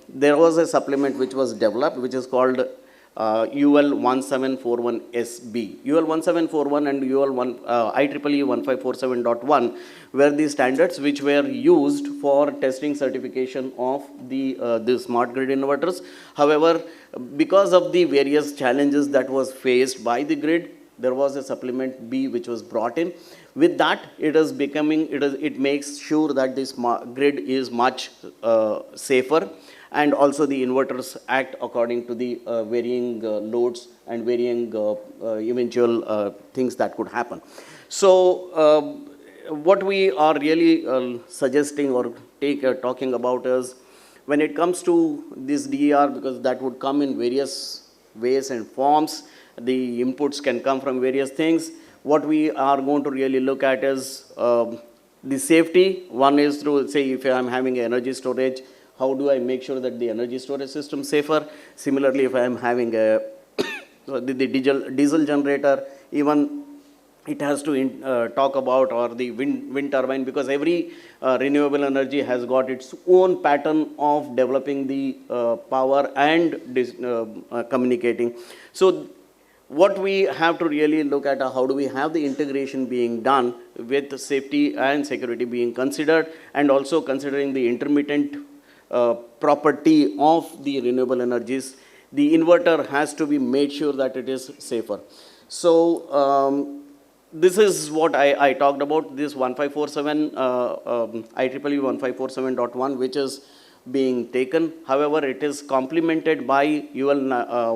[SPEAKER 6] there was a supplement which was developed, which is called UL1741SB. UL1741 and IEEE 1547.1 were the standards which were used for testing certification of the smart grid inverters. However, because of the various challenges that was faced by the grid, there was a supplement B which was brought in. With that, it makes sure that the smart grid is much safer, and also the inverters act according to the varying loads and varying eventual things that could happen. So what we are really suggesting or talking about is, when it comes to this DER, because that would come in various ways and forms, the inputs can come from various things. What we are going to really look at is the safety. One is through, say, if I am having energy storage, how do I make sure that the energy storage system is safer? Similarly, if I am having the diesel generator, even it has to talk about, or the wind turbine, because every renewable energy has got its own pattern of developing the power and communicating. So what we have to really look at are, how do we have the integration being done with safety and security being considered, and also considering the intermittent property of the renewable energies. The inverter has to be made sure that it is safer. So this is what I talked about, this 1547, IEEE 1547.1, which is being taken. However, it is complemented by UL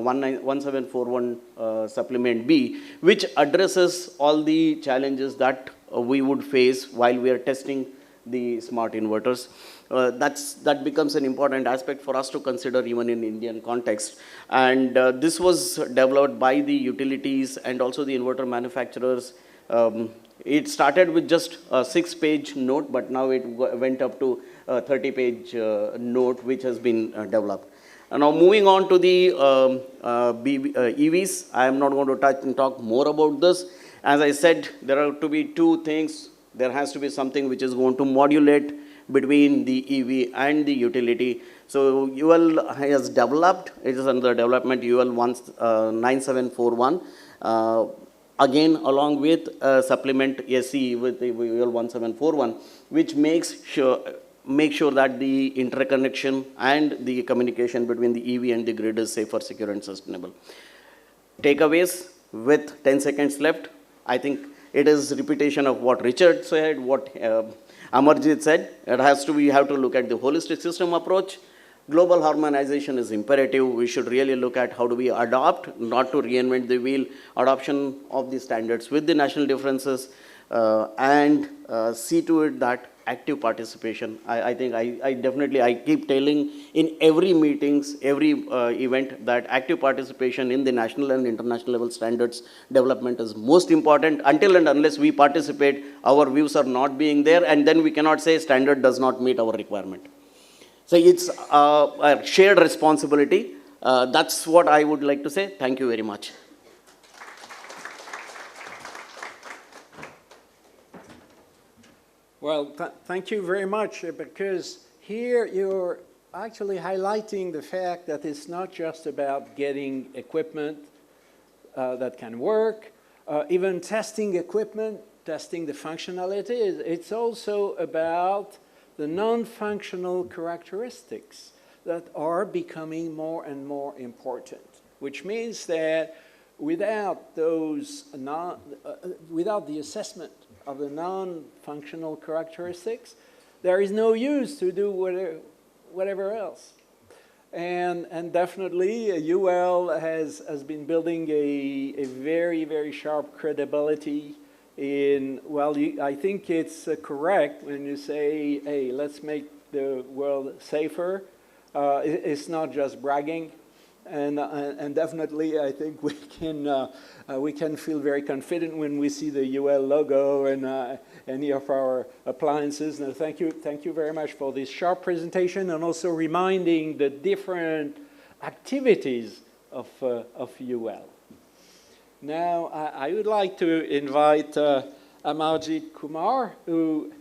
[SPEAKER 6] 1741 supplement B, which addresses all the challenges that we would face while we are testing the smart inverters. That becomes an important aspect for us to consider even in Indian context. And this was developed by the utilities and also the inverter manufacturers. It started with just a 6-page note, but now it went up to a 30-page note which has been developed. And now moving on to the EVs, I am not going to touch and talk more about this. As I said, there are to be two things. There has to be something which is going to modulate between the EV and the utility. So UL has developed, it is under development, UL 9741. Again, along with supplement SE with the UL 1741, which makes sure that the interconnection and the communication between the EV and the grid is safer, secure, and sustainable. Takeaways with 10 seconds left. I think it is repetition of what Richard said, what Amarjit said. It has to be, we have to look at the holistic system approach. Global harmonization is imperative. We should really look at how do we adopt, not to reinvent the wheel, adoption of the standards with the national differences, and see to it that active participation. I think I definitely, I keep telling in every meetings, every event that active participation in the national and international level standards development is most important. Until and unless we participate, our views are not being there, and then we cannot say standard does not meet our requirement. So it's a shared responsibility. That's what I would like to say. Thank you very much.
[SPEAKER 2] Well, thank you very much, because here you're actually highlighting the fact that it's not just about getting equipment that can work, even testing equipment, testing the functionality. It's also about the non-functional characteristics that are becoming more and more important, which means that without those without the assessment of the non-functional characteristics, there is no use to do whatever else. And definitely UL has been building a very, very sharp credibility in, well, I think it's correct when you say, hey, let's make the world safer. It's not just bragging. And definitely, I think we can feel very confident when we see the UL logo and any of our appliances. Now, thank you very much for this sharp presentation, and also reminding the different activities of UL. Now, I would like to invite Amarjit Kumar, who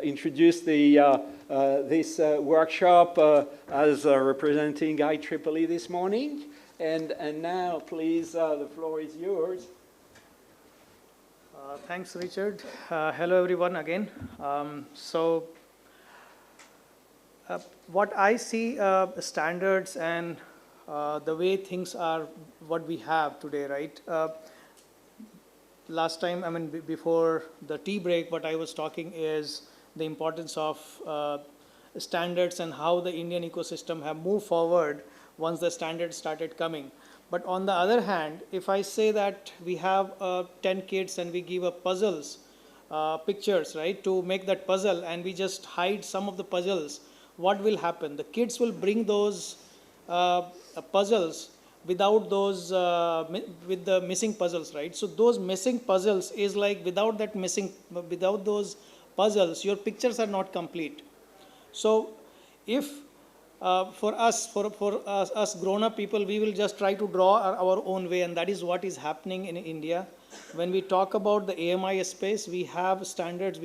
[SPEAKER 2] introduced this workshop as representing IEEE this morning. And now, please, the floor is yours.
[SPEAKER 7] Thanks, Richard. Hello, everyone, again. What I see standards and the way things are, what we have today, right? Last time, I mean, before the tea break, what I was talking is the importance of standards and how the Indian ecosystem have moved forward once the standards started coming. But on the other hand, if I say that we have 10 kids and we give a puzzles, pictures, right, to make that puzzle, and we just hide some of the puzzles, what will happen? The kids will bring those puzzles without those, with the missing puzzles, right? So those missing puzzles is like, without those puzzles, your pictures are not complete. So if for us grown-up people, we will just try to draw our own way, and that is what is happening in India. When we talk about the AMI space, we have standards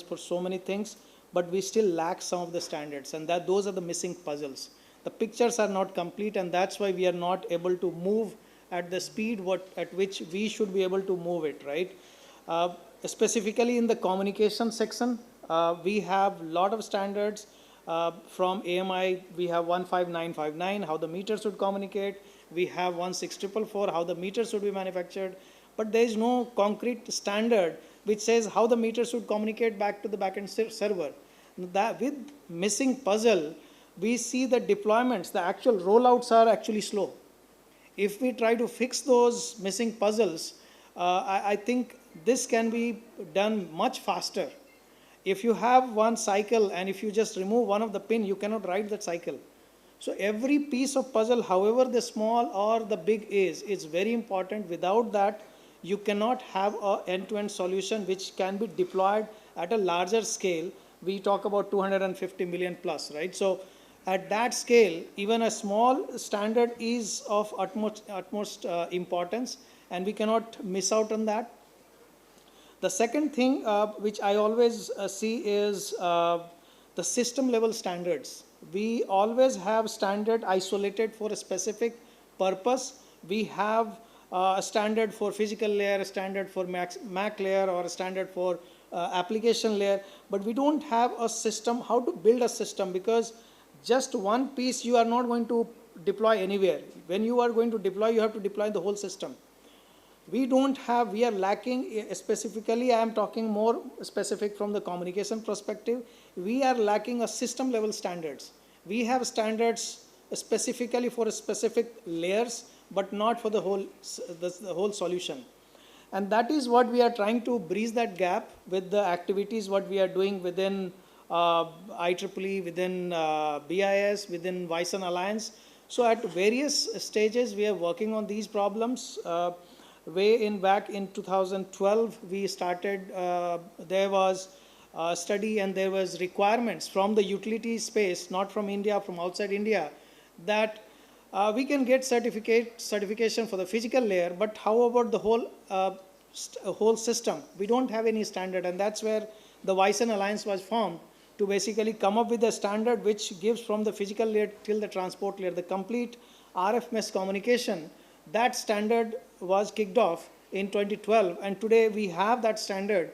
[SPEAKER 7] for so many things, but we still lack some of the standards, and those are the missing puzzles. The pictures are not complete, and that's why we are not able to move at the speed at which we should be able to move it, right? Specifically in the communication section, we have a lot of standards. From AMI, we have 15959, how the meter should communicate. We have 16444, how the meter should be manufactured. but there is no concrete standard which says how the meter should communicate back to the backend server. That with missing puzzle, we see the deployments, the actual rollouts are actually slow. If we try to fix those missing puzzles, I think this can be done much faster. If you have one cycle and if you just remove one of the pin, you cannot write that cycle. So every piece of puzzle, however the small or the big is very important. Without that, you cannot have an end-to-end solution which can be deployed at a larger scale. We talk about 250 million plus, right? So at that scale, even a small standard is of utmost importance, and we cannot miss out on that. The second thing which I always see is the system level standards. We always have standard isolated for a specific purpose. We have a standard for physical layer, a standard for Mac layer, or a standard for application layer, but we don't have a system, how to build a system, because just one piece you are not going to deploy anywhere. When you are going to deploy, you have to deploy the whole system. We are lacking, specifically I am talking more specific from the communication perspective, we are lacking a system level standards. We have standards specifically for specific layers, but not for the whole solution. And that is what we are trying to bridge that gap with the activities what we are doing within IEEE, within BIS, within Bison Alliance. So at various stages we are working on these problems. Back in 2012 we started, there was a study and there was requirements from the utility space, not from India, from outside India, that we can get certification for the physical layer, but how about the whole system? We don't have any standard, and that's where the Bison Alliance was formed to basically come up with a standard which gives from the physical layer till the transport layer, the complete RF mesh communication. That standard was kicked off in 2012, and today we have that standard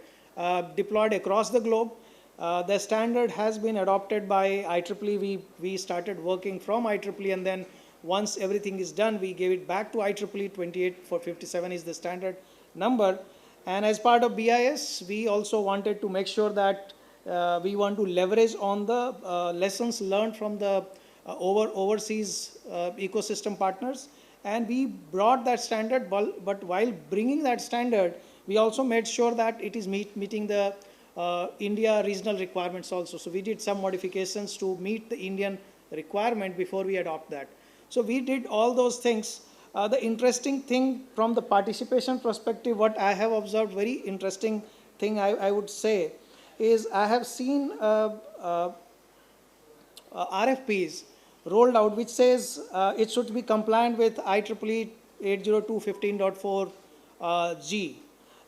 [SPEAKER 7] deployed across the globe. The standard has been adopted by IEEE. We started working from IEEE, and then once everything is done, we gave it back to IEEE. 28457 is the standard number. And as part of BIS, we also wanted to make sure that we want to leverage on the lessons learned from the overseas ecosystem partners. And we brought that standard, but while bringing that standard, we also made sure that it is meeting the India regional requirements also. So we did some modifications to meet the Indian requirement before we adopt that. So we did all those things. The interesting thing from the participation perspective, what I have observed, very interesting thing I would say, is I have seen RFPs rolled out which says it should be compliant with IEEE 802.15.4 G.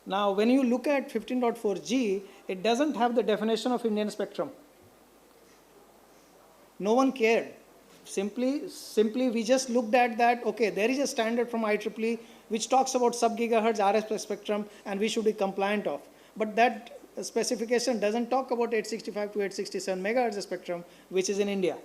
[SPEAKER 7] Now, when you look at 15.4 G, it doesn't have the definition of Indian spectrum. No one cared. Simply we just looked at that, okay, there is a standard from IEEE which talks about sub-gigahertz RF spectrum and we should be compliant of. But that specification doesn't talk about 865 to 867 megahertz spectrum, which is in India.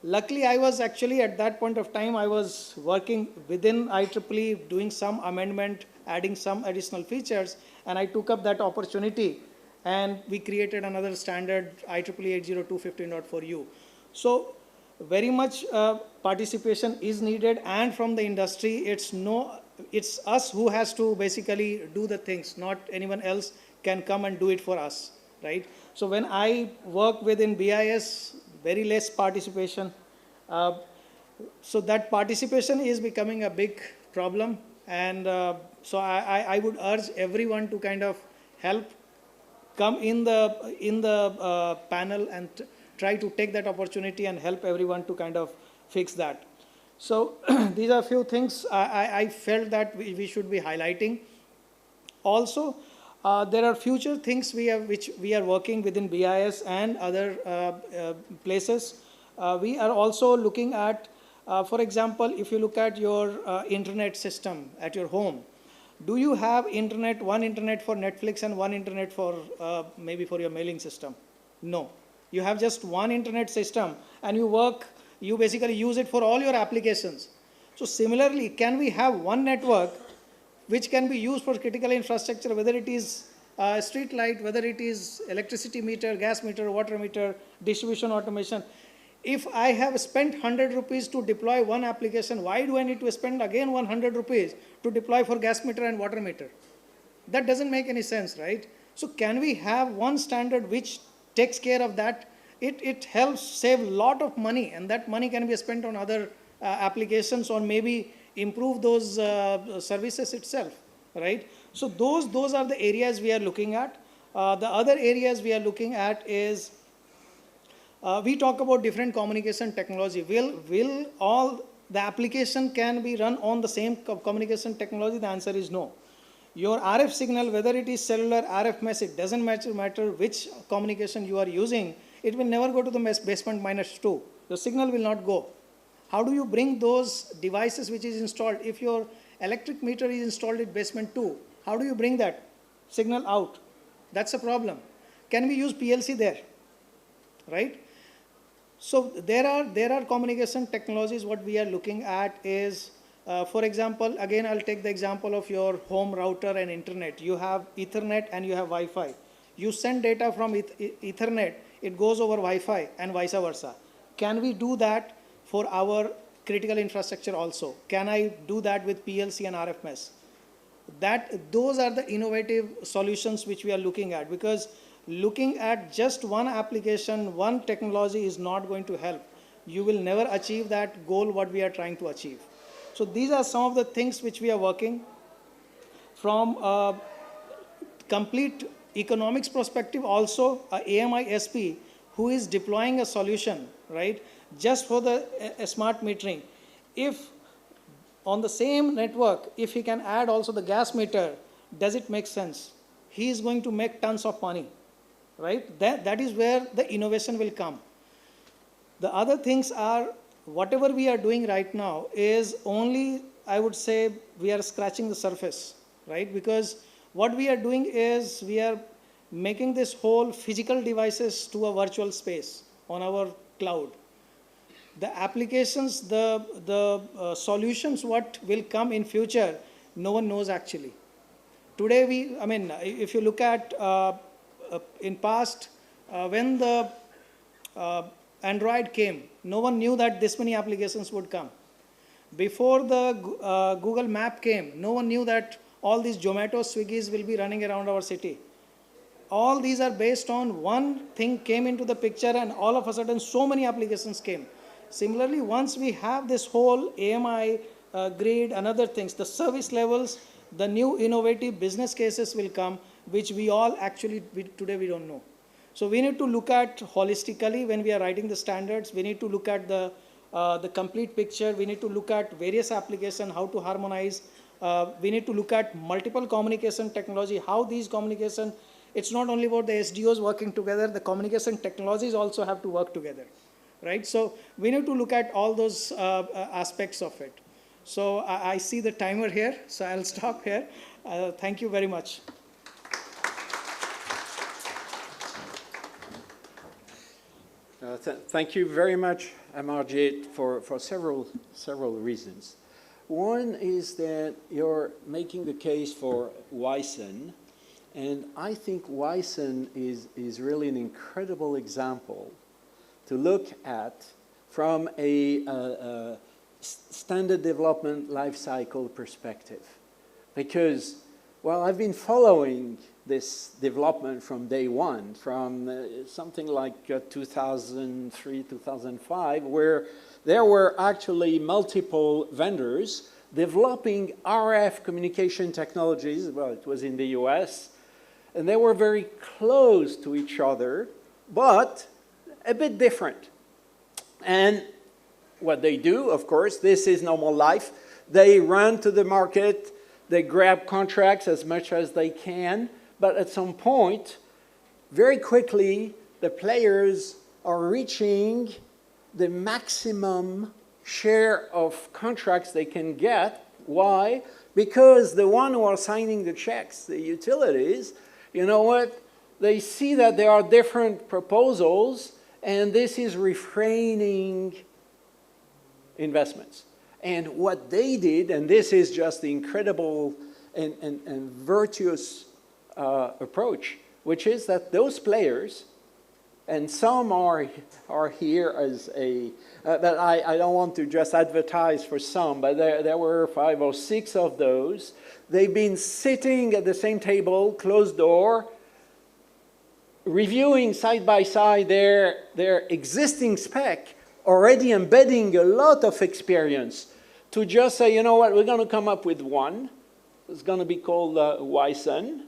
[SPEAKER 7] Luckily, I was actually at that point of time, I was working within IEEE, doing some amendment, adding some additional features, and I took up that opportunity, and we created another standard, IEEE 802.15.4U. So very much participation is needed, and from the industry, it's us who has to basically do the things, not anyone else can come and do it for us, right? So when I work within BIS, very less participation. So that participation is becoming a big problem, and so I would urge everyone to kind of help come in the panel and try to take that opportunity and help everyone to kind of fix that. So these are a few things I felt that we should be highlighting. Also, there are future things which we are working within BIS and other places. We are also looking at, for example, if you look at your internet system at your home, do you have one internet for Netflix and one internet for maybe for your mailing system? No. You have just one internet system and you basically use it for all your applications. So similarly, can we have one network which can be used for critical infrastructure, whether it is street light, whether it is electricity meter, gas meter, water meter, distribution automation. If I have spent 100 rupees to deploy one application, why do I need to spend again 100 rupees to deploy for gas meter and water meter? That doesn't make any sense, right? So can we have one standard which takes care of that? It helps save a lot of money, and that money can be spent on other applications or maybe improve those services itself, right? So those are the areas we are looking at. The other areas we are looking at is, we talk about different communication technology. Will all the application can be run on the same communication technology? The answer is no. Your RF signal, whether it is cellular, RF mesh, it doesn't matter which communication you are using, it will never go to the basement -2. The signal will not go. How do you bring those devices which is installed? If your electric meter is installed at basement 2, how do you bring that signal out? That's a problem. Can we use PLC there? Right? So there are communication technologies. What we are looking at is, for example, again, I'll take the example of your home router and internet. You have Ethernet and you have Wi-Fi. You send data from Ethernet, it goes over Wi-Fi and vice versa. Can we do that for our critical infrastructure also? Can I do that with PLC and RF mesh? Those are the innovative solutions which we are looking at, because looking at just one application, one technology is not going to help. You will never achieve that goal what we are trying to achieve. So these are some of the things which we are working from a complete economics perspective. Also, AMI SP who is deploying a solution, right, just for the smart metering. If on the same network, if he can add also the gas meter, does it make sense? He is going to make tons of money, right? That is where the innovation will come. The other things are, whatever we are doing right now is only, I would say, we are scratching the surface, right? Because what we are doing is we are making this whole physical devices to a virtual space on our cloud. The applications, the solutions, what will come in future, no one knows actually. Today if you look at in past, when the Android came, no one knew that this many applications would come. Before the Google Map came, no one knew that all these Zomato, Swiggies will be running around our city. All these are based on one thing came into the picture, and all of a sudden so many applications came. Similarly, once we have this whole AMI grid and other things, the service levels, the new innovative business cases will come, which we all actually, today we don't know. So we need to look at holistically when we are writing the standards. We need to look at the complete picture. We need to look at various applications, how to harmonize. We need to look at multiple communication technology, how these communication, it's not only about the SDOs working together, the communication technologies also have to work together, right? So we need to look at all those aspects of it. So I see the timer here, so I'll stop here. Thank you very much.
[SPEAKER 2] Thank you very much, Amarjit, for several reasons. One is that you're making the case for WISEN, and I think WISEN is really an incredible example to look at from a standard development lifecycle perspective. Because, well, I've been following this development from day one, from something like 2003, 2005, where there were actually multiple vendors developing RF communication technologies. Well, it was in the US, and they were very close to each other, but a bit different. And what they do, of course, this is normal life. They run to the market, they grab contracts as much as they can, but at some point, very quickly, the players are reaching the maximum share of contracts they can get. Why? Because the one who are signing the checks, the utilities, you know what? They see that there are different proposals, and this is refraining investments. And what they did, and this is just the incredible and virtuous approach, which is that those players, and some are here as a, but I don't want to just advertise for some, but there were 5 or 6 of those. They've been sitting at the same table, closed door, reviewing side by side their existing spec, already embedding a lot of experience to just say, you know what, we're going to come up with one. It's going to be called Wyson.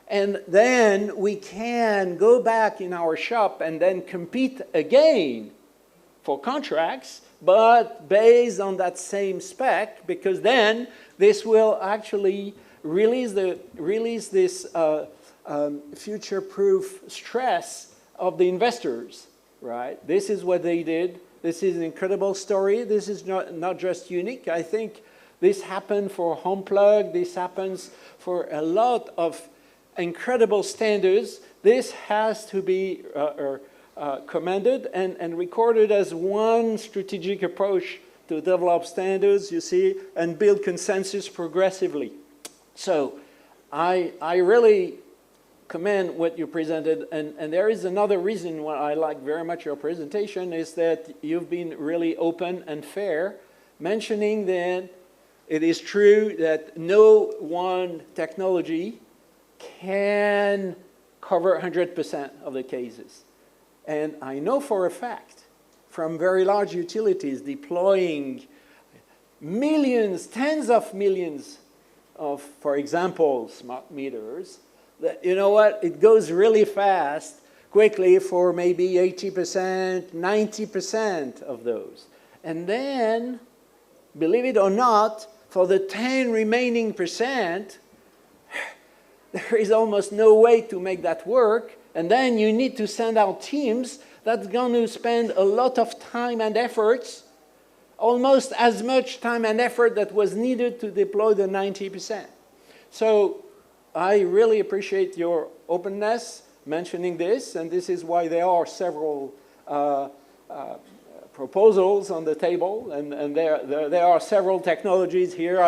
[SPEAKER 2] And then we can go back in our shop and then compete again for contracts, but based on that same spec, because then this will actually release this future-proof stress of the investors, right? This is what they did. This is an incredible story. This is not just unique. I think this happened for HomePlug. This happens for a lot of incredible standards. This has to be commended and recorded as one strategic approach to develop standards, you see, and build consensus progressively. So I really commend what you presented, and there is another reason why I like very much your presentation, is that you've been really open and fair, mentioning that it is true that no one technology can cover 100% of the cases. And I know for a fact from very large utilities deploying millions, tens of millions of, for example, smart meters, that, you know what, it goes really fast, quickly for maybe 80%, 90% of those. And then, believe it or not, for the 10 remaining percent, there is almost no way to make that work. And then you need to send out teams that's going to spend a lot of time and efforts, almost as much time and effort that was needed to deploy the 90%. So I really appreciate your openness mentioning this, and this is why there are several proposals on the table, and there are several technologies here.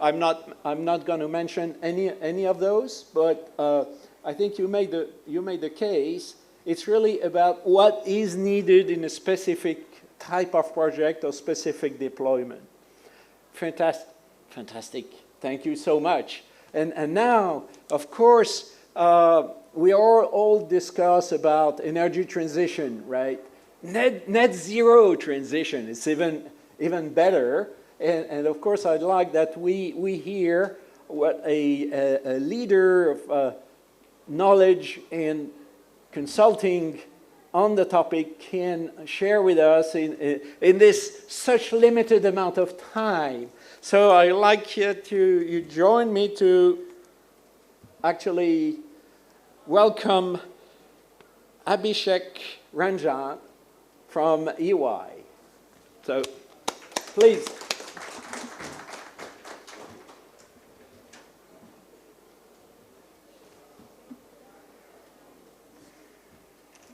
[SPEAKER 2] I'm not going to mention any of those, but I think you made the case. It's really about what is needed in a specific type of project or specific deployment. Fantastic. Thank you so much. And now, of course, we all discuss about energy transition, right? Net zero transition is even better. And of course, I'd like that we hear what a leader of knowledge and consulting on the topic can share with us in this such limited amount of time. So I'd like you join me to actually welcome Abhishek Ranjan from EY. So please.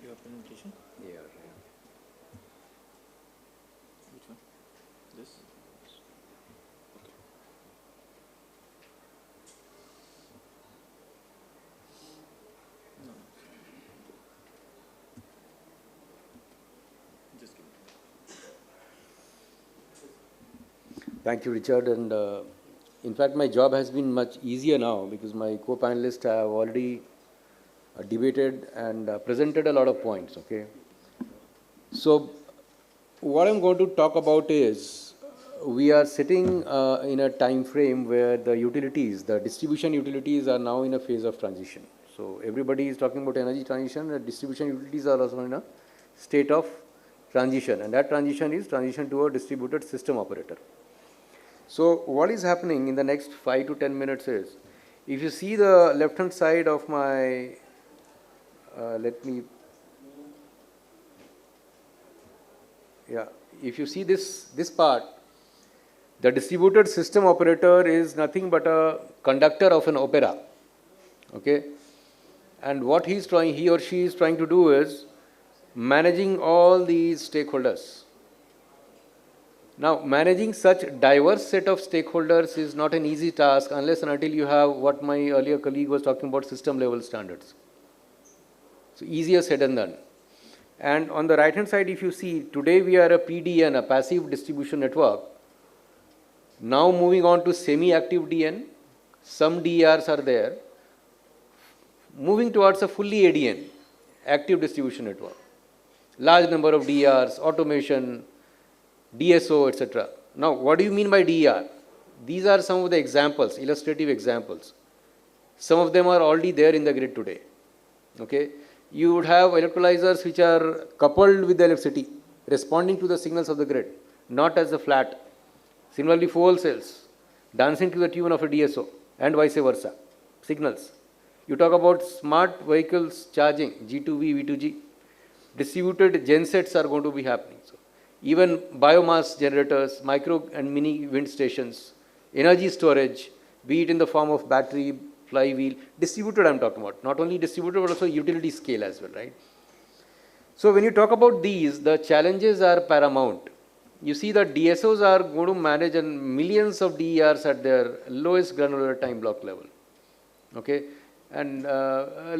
[SPEAKER 4] Your presentation?
[SPEAKER 6] Yeah.
[SPEAKER 4] Which one? This? No. Just give me.
[SPEAKER 8] Thank you, Richard. And in fact, my job has been much easier now because my co-panelists have already debated and presented a lot of points, okay? So what I'm going to talk about is we are sitting in a time frame where the utilities, the distribution utilities are now in a phase of transition. So everybody is talking about energy transition, and distribution utilities are also in a state of transition, and that transition is transition to a distributed system operator. So what is happening in the next 5 to 10 minutes is, if you see the left-hand side of my, if you see this part, the distributed system operator is nothing but a conductor of an opera, okay? And what he or she is trying to do is managing all these stakeholders, Now, managing such diverse set of stakeholders is not an easy task unless and until you have what my earlier colleague was talking about, system level standards. So easier said than done. And on the right hand side, if you see, today we are a PDN, a passive distribution network. Now moving on to semi-active DN, some DERs are there. Moving towards a fully ADN, active distribution network. Large number of DERs, automation, DSO, etc. Now, what do you mean by DER? These are some of the examples, illustrative examples. Some of them are already there in the grid today. Okay? You would have electrolyzers which are coupled with the electricity, responding to the signals of the grid, not as a flat. Similarly, fuel cells, dancing to the tune of a DSO, and vice versa, signals. You talk about smart vehicles charging, G2V, V2G. Distributed gensets are going to be happening. So, even biomass generators, micro and mini wind stations, energy storage, be it in the form of battery, flywheel, distributed I'm talking about, not only distributed but also utility scale as well, right? So when you talk about these, the challenges are paramount. You see that DSOs are going to manage millions of DERs at their lowest granular time block level, okay? And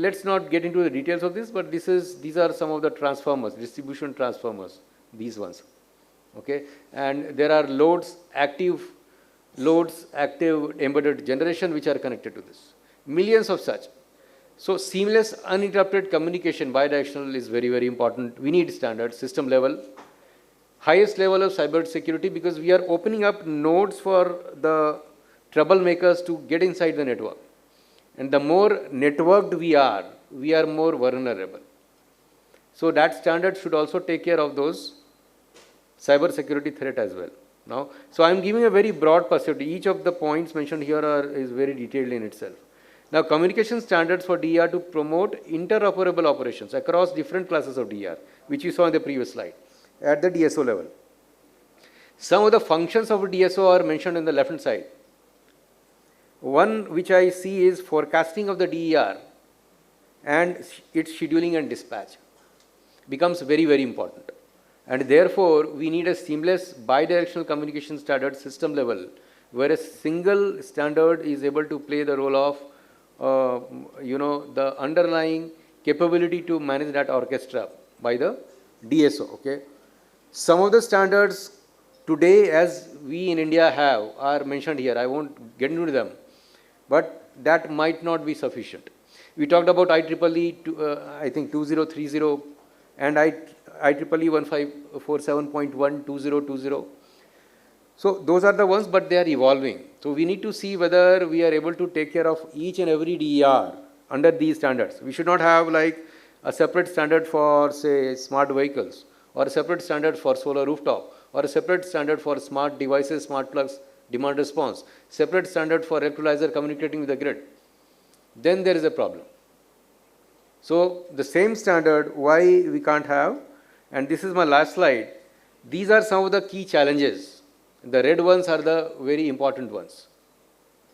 [SPEAKER 8] let's not get into the details of this, but these are some of the transformers, distribution transformers, these ones, okay? And there are active embedded generation which are connected to this. Millions of such. So seamless, uninterrupted communication, bidirectional is very, very important. We need standards, system level, highest level of cyber security, because we are opening up nodes for the troublemakers to get inside the network. And the more networked we are more vulnerable. So that standard should also take care of those cyber security threat as well. Now, so I am giving a very broad perspective. Each of the points mentioned here is very detailed in itself. Now, communication standards for DER to promote interoperable operations across different classes of DER, which you saw in the previous slide, at the DSO level. Some of the functions of a DSO are mentioned in the left hand side. One which I see is forecasting of the DER and its scheduling and dispatch becomes very, very important. And therefore, we need a seamless bidirectional communication standard system level, where a single standard is able to play the role of the underlying capability to manage that orchestra by the DSO. Okay? Some of the standards today, as we in India have, are mentioned here. I won't get into them, but that might not be sufficient. We talked about IEEE, I think 2030, and IEEE 1547.1 2020. So those are the ones, but they are evolving. So we need to see whether we are able to take care of each and every DER under these standards. We should not have like a separate standard for, say, smart vehicles, or a separate standard for solar rooftop, or a separate standard for smart devices, smart plugs, demand response, separate standard for electrolyzer communicating with the grid. Then there is a problem. So the same standard, why we can't have, and this is my last slide, these are some of the key challenges. The red ones are the very important ones.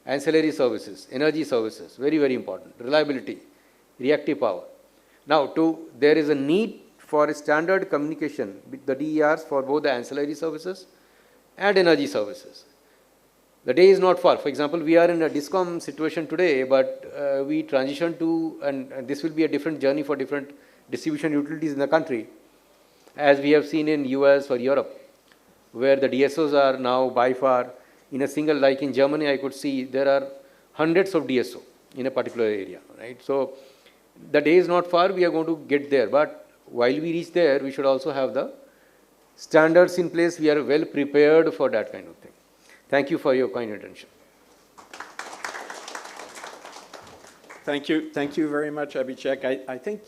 [SPEAKER 8] Ancillary services, energy services, very, very important. Reliability, reactive power. Now, there is a need for a standard communication with the DERs for both the ancillary services and energy services. The day is not far. For example, we are in a DISCOM situation today, but we transition to, and this will be a different journey for different distribution utilities in the country, as we have seen in US or Europe, where the DSOs are now by far in a single, like in Germany, I could see there are hundreds of DSO in a particular area, right? So the day is not far, we are going to get there, but while we reach there, we should also have the standards in place. We are well prepared for that kind of thing. Thank you for your kind attention.
[SPEAKER 2] Thank you very much, Abhishek. I think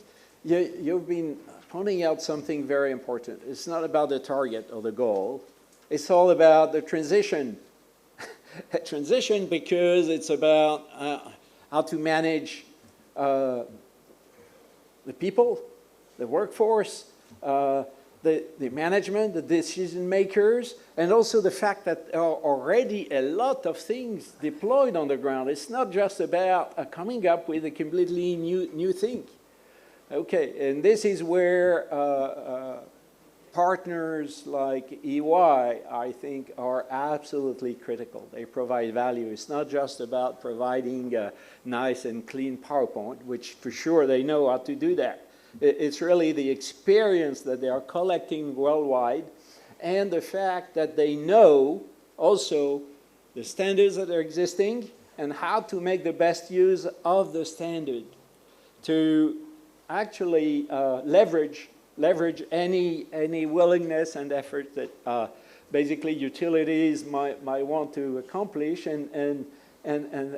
[SPEAKER 2] you've been pointing out something very important. It's not about the target or the goal. It's all about the transition. Transition, because it's about how to manage the people, the workforce, the management, the decision makers, and also the fact that there are already a lot of things deployed on the ground. It's not just about coming up with a completely new thing. Okay, and this is where partners like EY, I think, are absolutely critical. They provide value. It's not just about providing a nice and clean PowerPoint, which for sure they know how to do that. It's really the experience that they are collecting worldwide and the fact that they know also the standards that are existing and how to make the best use of the standard to actually leverage any willingness and effort that basically utilities might want to accomplish. And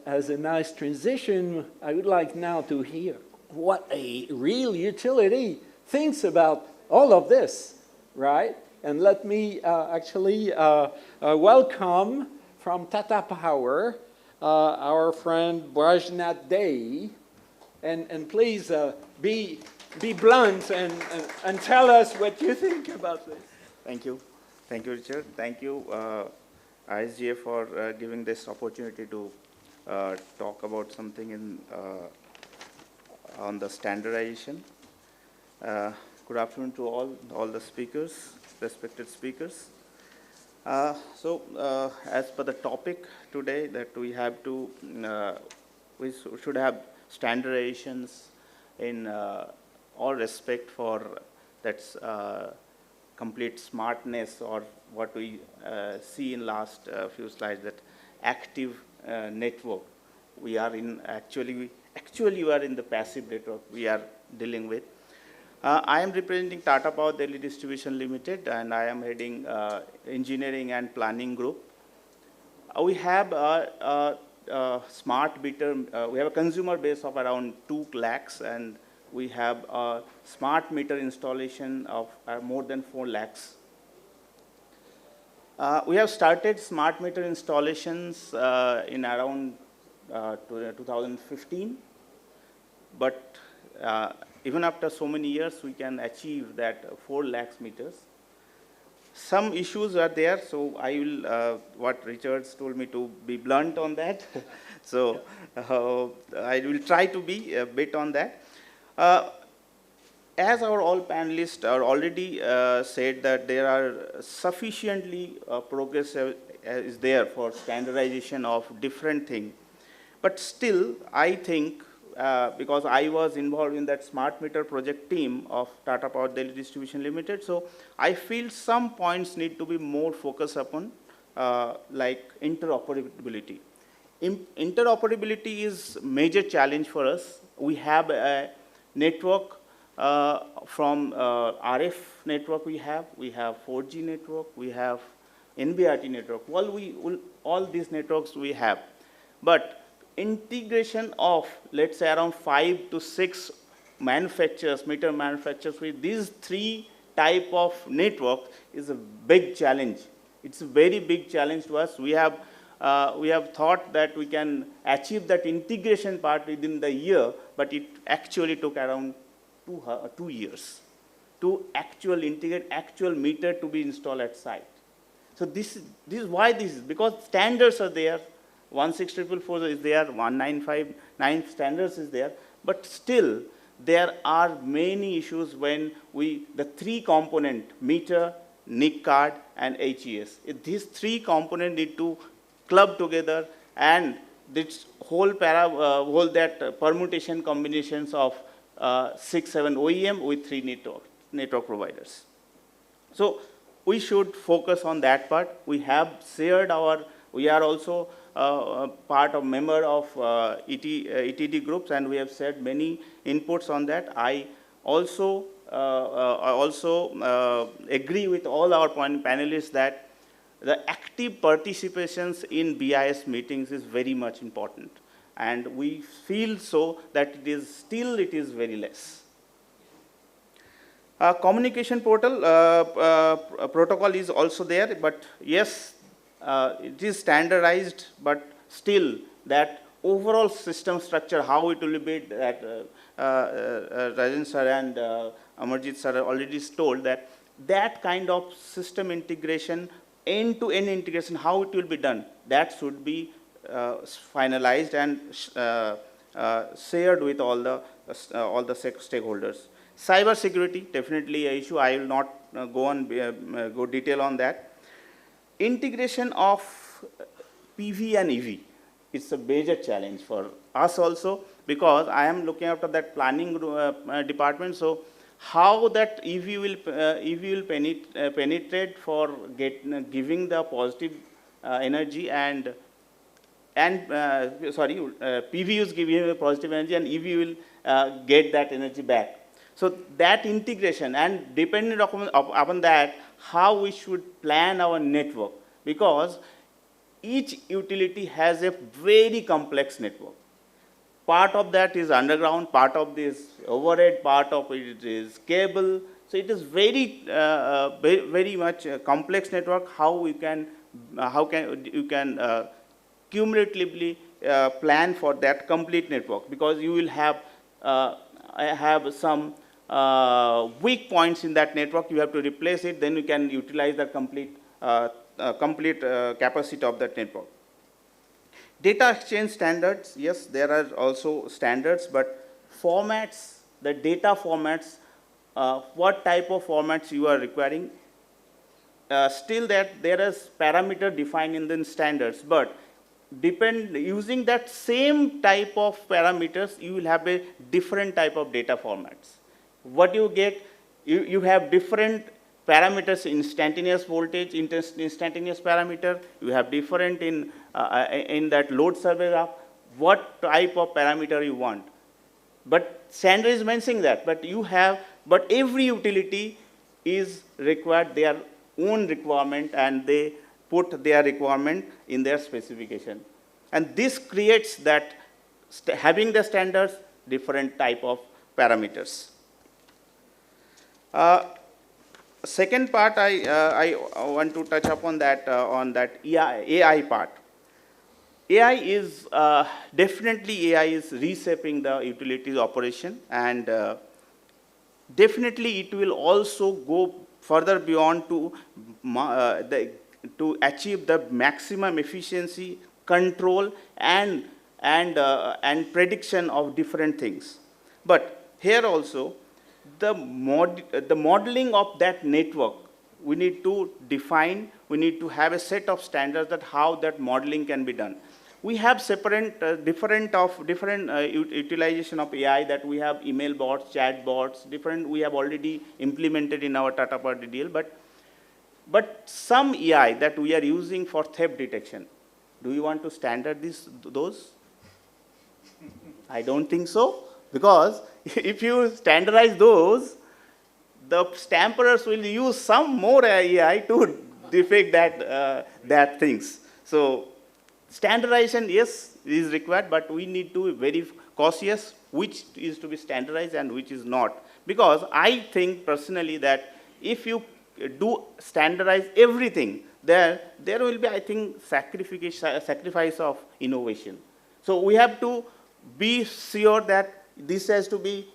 [SPEAKER 2] as a nice transition, I would like now to hear what a real utility thinks about all of this, right? And let me actually welcome from Tata Power our friend Brajnath Dey. And please be blunt and tell us what you think about this.
[SPEAKER 9] Thank you. Thank you, Richard. Thank you, ISGA, for giving this opportunity to talk about something on the standardization. Good afternoon to all the speakers, respected speakers. So, as per the topic today, that we have to, we should have standardizations in all respect for that's complete smartness, or what we see in last few slides, that active network. We are in actually we are in the passive network we are dealing with. I am representing Tata Power Delhi Distribution Limited, and I am heading engineering and planning group. We have a smart meter. We have a consumer base of around 2 lakhs, and we have a smart meter installation of more than 4 lakhs. We have started smart meter installations in around 2015, but even after so many years, we can achieve that 4 lakhs meters. Some issues are there, so I will, what Richards told me to be blunt on that. So I will try to be a bit on that. As our all panelists are already said, that there are sufficiently progress is there for standardization of different things. But still, I think, because I was involved in that smart meter project team of Tata Power Delhi Distribution Limited, so I feel some points need to be more focused upon, like interoperability. Interoperability is a major challenge for us. We have a network from RF network we have 4G network, we have NB-RT network, all these networks we have. But integration of, let's say, around 5 to 6 manufacturers, meter manufacturers with these 3 type of network is a big challenge. It's a very big challenge to us. We have thought that we can achieve that integration part within the year, but it actually took around 2 years to actually integrate actual meter to be installed at site. So this is why this is, because standards are there. 16444 is there, 1959 standards is there, but still there are many issues when the 3 component, meter, NIC card, and HES. These 3 components need to club together, and this whole permutation combinations of 6-7 OEM with 3 network providers. So we should focus on that part. We have shared we are also part of member of ETD groups, and we have said many inputs on that. I also agree with all our panelists that the active participations in BIS meetings is very much important, and we feel so that it is very less. Communication portal protocol is also there, but yes, it is standardized, but still that overall system structure, how it will be, that Rajan sir and Amarjit sir already told that kind of system integration, end-to-end integration, how it will be done, that should be finalized and shared with all the stakeholders. Cyber security, definitely an issue. I will not go detail on that. Integration of PV and EV. It's a major challenge for us also, because I am looking after that planning department. So how that EV will penetrate for giving the positive energy and PV is giving you positive energy and EV will get that energy back. So that integration, and depending upon that, how we should plan our network, because each utility has a very complex network. Part of that is underground, part of this overhead, part of it is cable. So it is very much a complex network. How you can cumulatively plan for that complete network, because you will have some weak points in that network. You have to replace it, then you can utilize the complete capacity of that network. Data exchange standards, yes, there are also standards, but formats, the data formats, what type of formats you are requiring, still that there is parameter defined in the standards, but using that same type of parameters, you will have a different type of data formats. What you get, you have different parameters, instantaneous voltage, instantaneous parameter. You have different in that load survey graph, what type of parameter you want. But standard is mentioning that, but every utility is required their own requirement, and they put their requirement in their specification. And this creates that having the standards, different type of parameters. Second part, I want to touch upon that on that AI part. AI is definitely AI is reshaping the utilities operation, and definitely it will also go further beyond to achieve the maximum efficiency, control, and prediction of different things. But here also, the modeling of that network, we need to define, we need to have a set of standards that how that modeling can be done. We have different utilization of AI, that we have email bots, chat bots, we have already implemented in our Tata Power DDL, but some AI that we are using for theft detection, do you want to standardize those? I don't think so, because if you standardize those, the stamperers will use some more AI to defect that things. So standardization, yes, is required, but we need to be very cautious which is to be standardized and which is not. Because I think personally that if you do standardize everything, there will be, I think, sacrifice of innovation. So we have to be sure that this has to be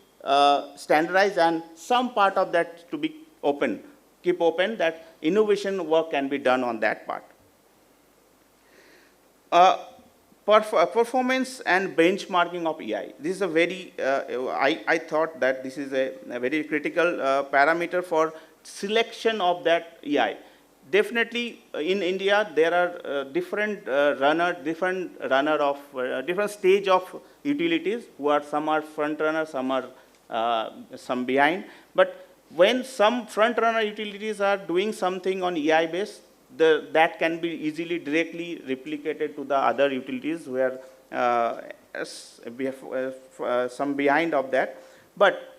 [SPEAKER 9] standardized, and some part of that to be open, keep open, that innovation work can be done on that part. Performance and benchmarking of AI. This is a very, I thought that this is a very critical parameter for selection of that AI. Definitely in India, there are different stage of utilities, some are front runner, some are some behind. But when some front runner utilities are doing something on AI base, that can be easily directly replicated to the other utilities where we have some behind of that. But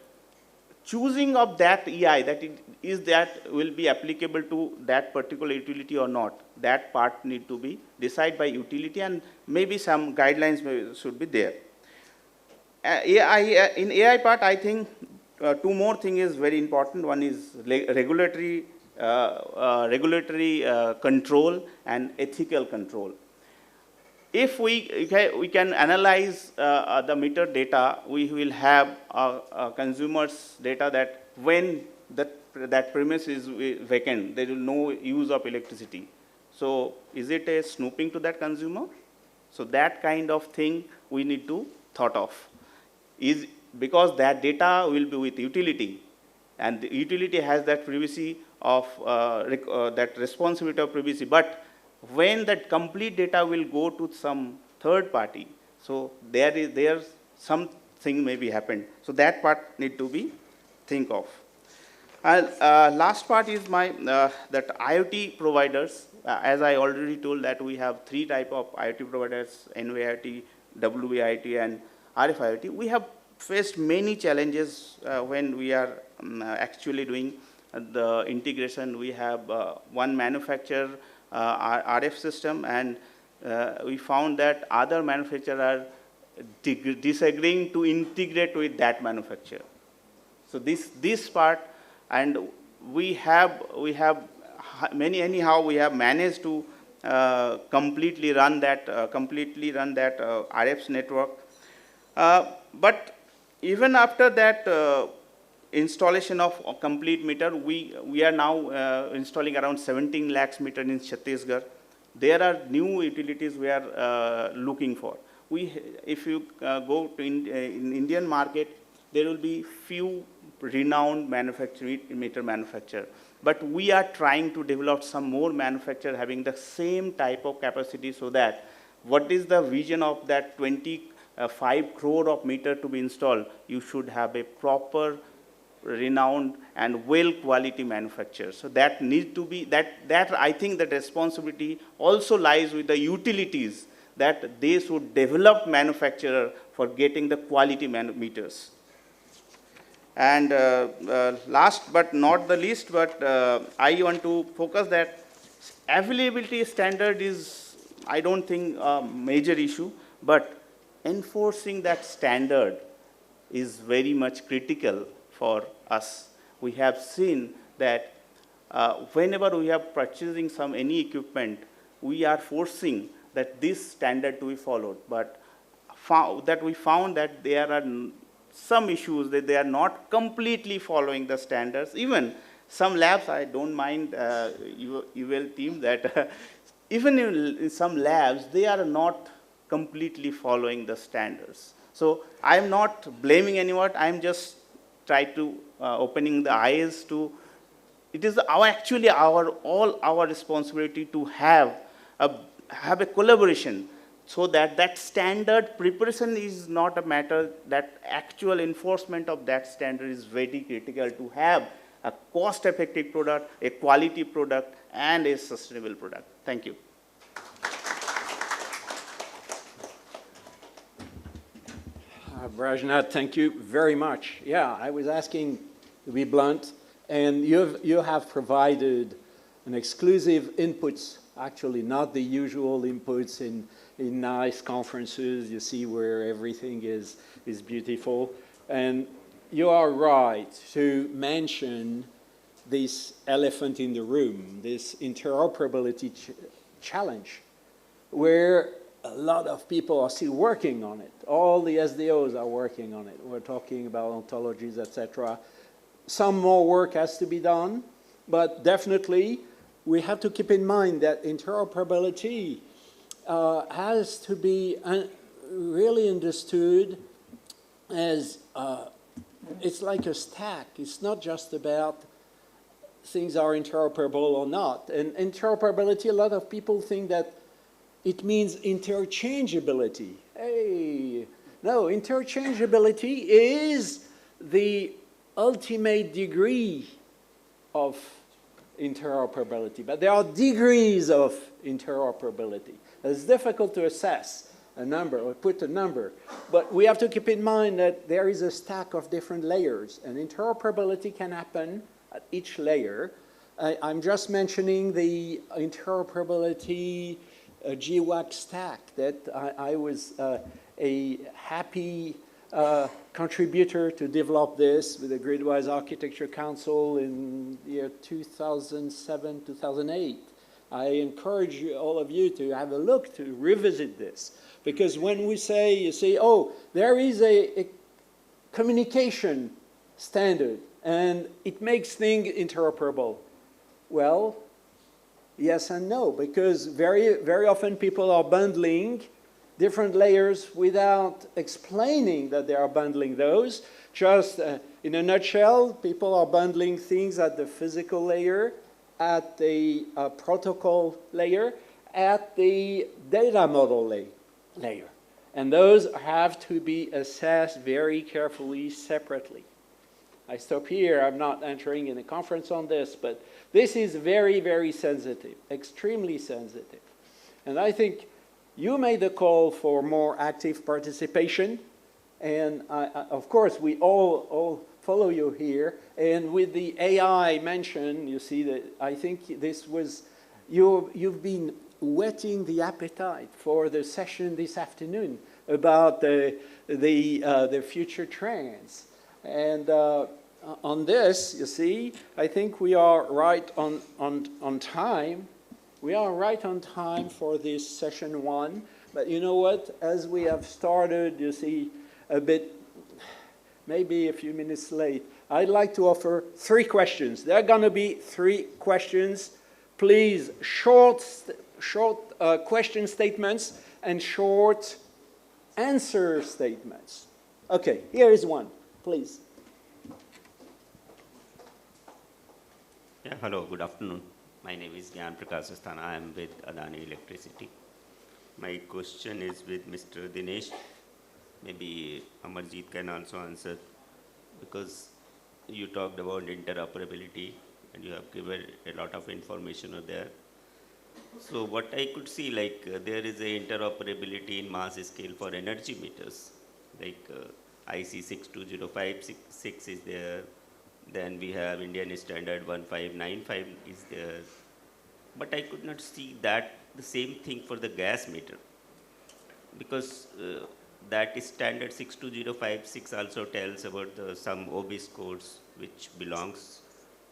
[SPEAKER 9] choosing of that AI, that will be applicable to that particular utility or not, that part need to be decided by utility, and maybe some guidelines should be there. In AI part, I think two more things is very important. One is regulatory control and ethical control. If we can analyze the meter data, we will have consumers' data that when that premise is vacant, there is no use of electricity. So is it a snooping to that consumer? So that kind of thing we need to thought of. because that data will be with utility, and the utility has that privacy of that responsibility of privacy. But when that complete data will go to some third party, so there's something maybe happened. So that part need to be think of. And last part is my that IoT providers. As I already told that we have 3 type of IoT providers: NV-IoT, WB-IoT, and RF-IoT. We have faced many challenges when we are actually doing the integration. We have one manufacturer RF system, and we found that other manufacturers are disagreeing to integrate with that manufacturer. So this part, and we have anyhow we have managed to completely run that RF's network. But even after that installation of a complete meter, we are now installing around 17 lakhs meter in Chhattisgarh. There are new utilities we are looking for. If you go to in Indian market, there will be few renowned meter manufacturer. But we are trying to develop some more manufacturer having the same type of capacity, so that what is the vision of that 25 crore of meter to be installed, you should have a proper, renowned, and well quality manufacturer. So that needs to be, that I think that responsibility also lies with the utilities, that they should develop manufacturer for getting the quality meters. And last but not the least, but I want to focus that availability standard is, I don't think, a major issue, but enforcing that standard is very much critical for us. We have seen that whenever we are purchasing any equipment, we are forcing that this standard to be followed, but we found that there are some issues that they are not completely following the standards. Even some labs, I don't mind UL team, that even in some labs, they are not completely following the standards. So I'm not blaming anyone. I'm just trying to opening the eyes to, it is actually all our responsibility to have a collaboration, so that standard preparation is not a matter, that actual enforcement of that standard is very critical to have a cost-effective product, a quality product, and a sustainable product. Thank you.
[SPEAKER 2] Rajnath, thank you very much. Yeah, I was asking to be blunt, and you have provided an exclusive inputs, actually not the usual inputs in nice conferences, you see, where everything is beautiful. And you are right to mention this elephant in the room, this interoperability challenge, where a lot of people are still working on it. All the SDOs are working on it. We're talking about ontologies, etc. Some more work has to be done, but definitely we have to keep in mind that interoperability has to be really understood as it's like a stack. It's not just about things are interoperable or not. And interoperability, a lot of people think that it means interchangeability. Hey, no, interchangeability is the ultimate degree of interoperability, but there are degrees of interoperability. It's difficult to assess a number or put a number, but we have to keep in mind that there is a stack of different layers, and interoperability can happen at each layer. I'm just mentioning the interoperability GWAC stack that I was a happy contributor to develop this with the Gridwise Architecture Council in the year 2007, 2008. I encourage all of you to have a look, to revisit this. Because when we say, you say, oh, there is a communication standard and it makes things interoperable. Well, yes and no, because very often people are bundling different layers without explaining that they are bundling those. Just in a nutshell, people are bundling things at the physical layer, at the protocol layer, at the data model layer. And those have to be assessed very carefully separately. I stop here. I'm not entering in a conference on this, but this is very, very sensitive, extremely sensitive. And I think you made a call for more active participation. And of course, we all follow you here. And with the AI mention, you see that I think this was, you've been whetting the appetite for the session this afternoon about the future trends. And on this, you see, I think we are right on time. We are right on time for this session 1. But you know what? As we have started, you see, a bit, maybe a few minutes late, I'd like to offer 3 questions. There are going to be 3 questions. Please, short question statements and short answer statements. Okay, here is one, please.
[SPEAKER 10] Yeah, hello, good afternoon. My name is Gyan Prakash Asthana. I am with Adani Electricity. My question is with Mr. Dinesh. Maybe Amarjeet can also answer, because you talked about interoperability and you have given a lot of information over there. So what I could see, like there is a interoperability in mass scale for energy meters, like IEC 62056 is there. Then we have Indian standard 1595 is there. But I could not see that the same thing for the gas meter, because that is standard 62056 also tells about some OBIS codes which belongs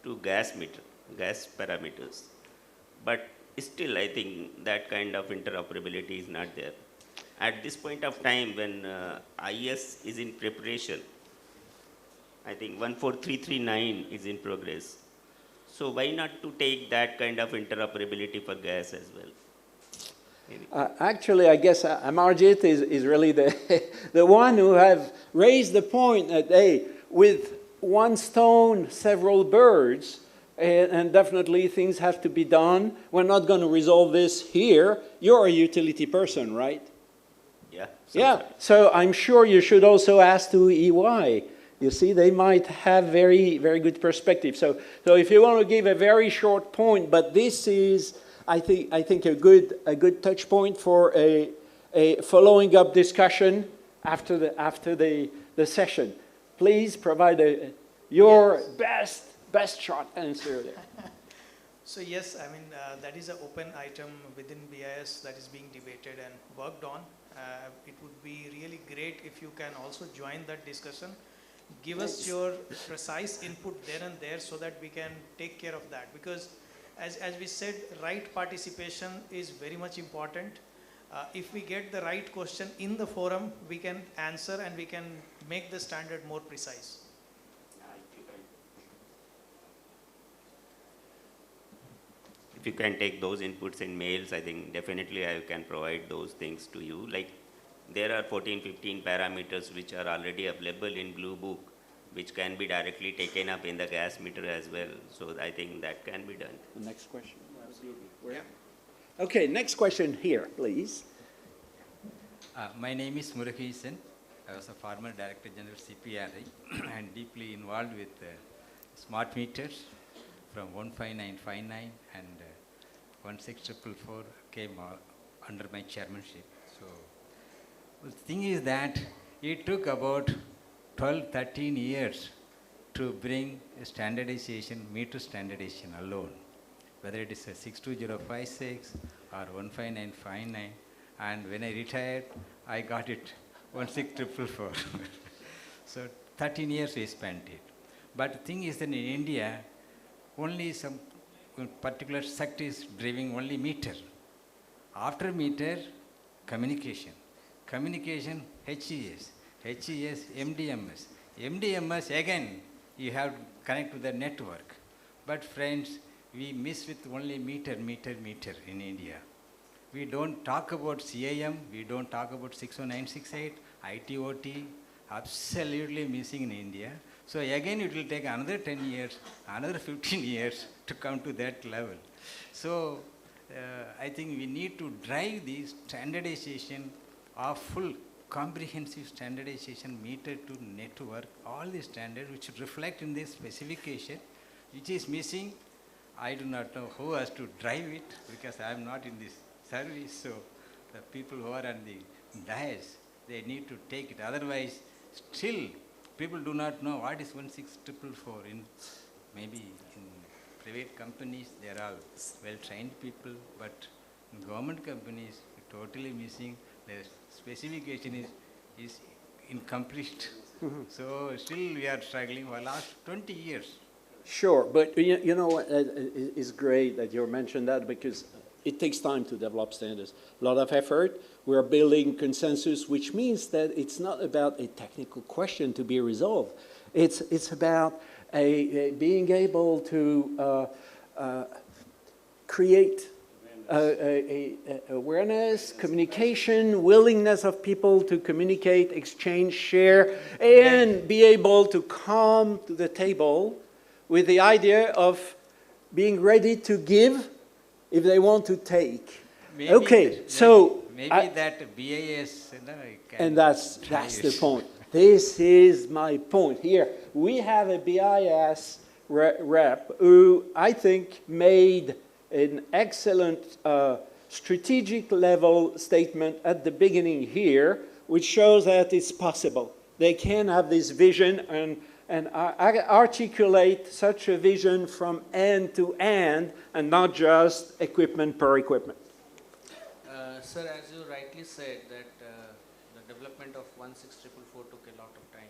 [SPEAKER 10] to gas meter, gas parameters. But still, I think that kind of interoperability is not there. At this point of time, when IES is in preparation, I think 14339 is in progress. So why not to take that kind of interoperability for gas as well?
[SPEAKER 2] Actually, I guess Amarjeet is really the one who have raised the point that, hey, with one stone, several birds, and definitely things have to be done. We're not going to resolve this here. You're a utility person, right?
[SPEAKER 10] Yeah.
[SPEAKER 2] Yeah, so I'm sure you should also ask to EY. You see, they might have very, very good perspective. So if you want to give a very short point, but this is, I think a good touch point for a following up discussion after the session. Please provide your best short answer there.
[SPEAKER 7] So yes, I mean, that is an open item within BIS that is being debated and worked on. It would be really great if you can also join that discussion. Give us your precise input there and there so that we can take care of that. Because as we said, right participation is very much important. If we get the right question in the forum, we can answer and we can make the standard more precise.
[SPEAKER 10] If you can take those inputs in mails, I think definitely I can provide those things to you. Like there are 14, 15 parameters which are already available in Blue Book, which can be directly taken up in the gas meter as well. So I think that can be done.
[SPEAKER 2] The next question. Absolutely. Yeah. Okay, next question here, please.
[SPEAKER 11] My name is Murugesan. I was a former Director General CPRI and deeply involved with smart meters from 15959 and 16444 came under my chairmanship. So the thing is that it took about 12, 13 years to bring standardization, meter standardization alone, whether it is a 62056 or 15959. And when I retired, I got it 16444. So 13 years we spent it. But the thing is that in India, only some particular sector is driving only meter. After meter, communication. Communication, HES. HES, MDMS. MDMS, again, you have to connect to the network. But friends, we miss with only meter in India. We don't talk about CAM, we don't talk about 60968, ITOT, absolutely missing in India. So again, it will take another 10 years, another 15 years to come to that level. So I think we need to drive the standardization of full comprehensive standardization meter to network, all the standards which should reflect in this specification, which is missing. I do not know who has to drive it because I am not in this service. So the people who are on the dais, they need to take it. Otherwise, still, people do not know what is 16444. Maybe in private companies, they are all well-trained people, but in government companies, totally missing. The specification is incomplete. So still we are struggling for the last 20 years.
[SPEAKER 2] Sure, but you know what, it's great that you mentioned that because it takes time to develop standards. A lot of effort. We're building consensus, which means that it's not about a technical question to be resolved. It's about being able to create awareness, communication, willingness of people to communicate, exchange, share, and be able to come to the table with the idea of being ready to give if they want to take.
[SPEAKER 11] Maybe
[SPEAKER 2] okay, so
[SPEAKER 11] maybe that BIS,
[SPEAKER 2] and that's the point. This is my point here. We have a BIS rep who I think made an excellent strategic level statement at the beginning here, which shows that it's possible. They can have this vision and articulate such a vision from end to end and not just equipment per equipment.
[SPEAKER 4] Sir, as you rightly said that the development of 16444 took a lot of time.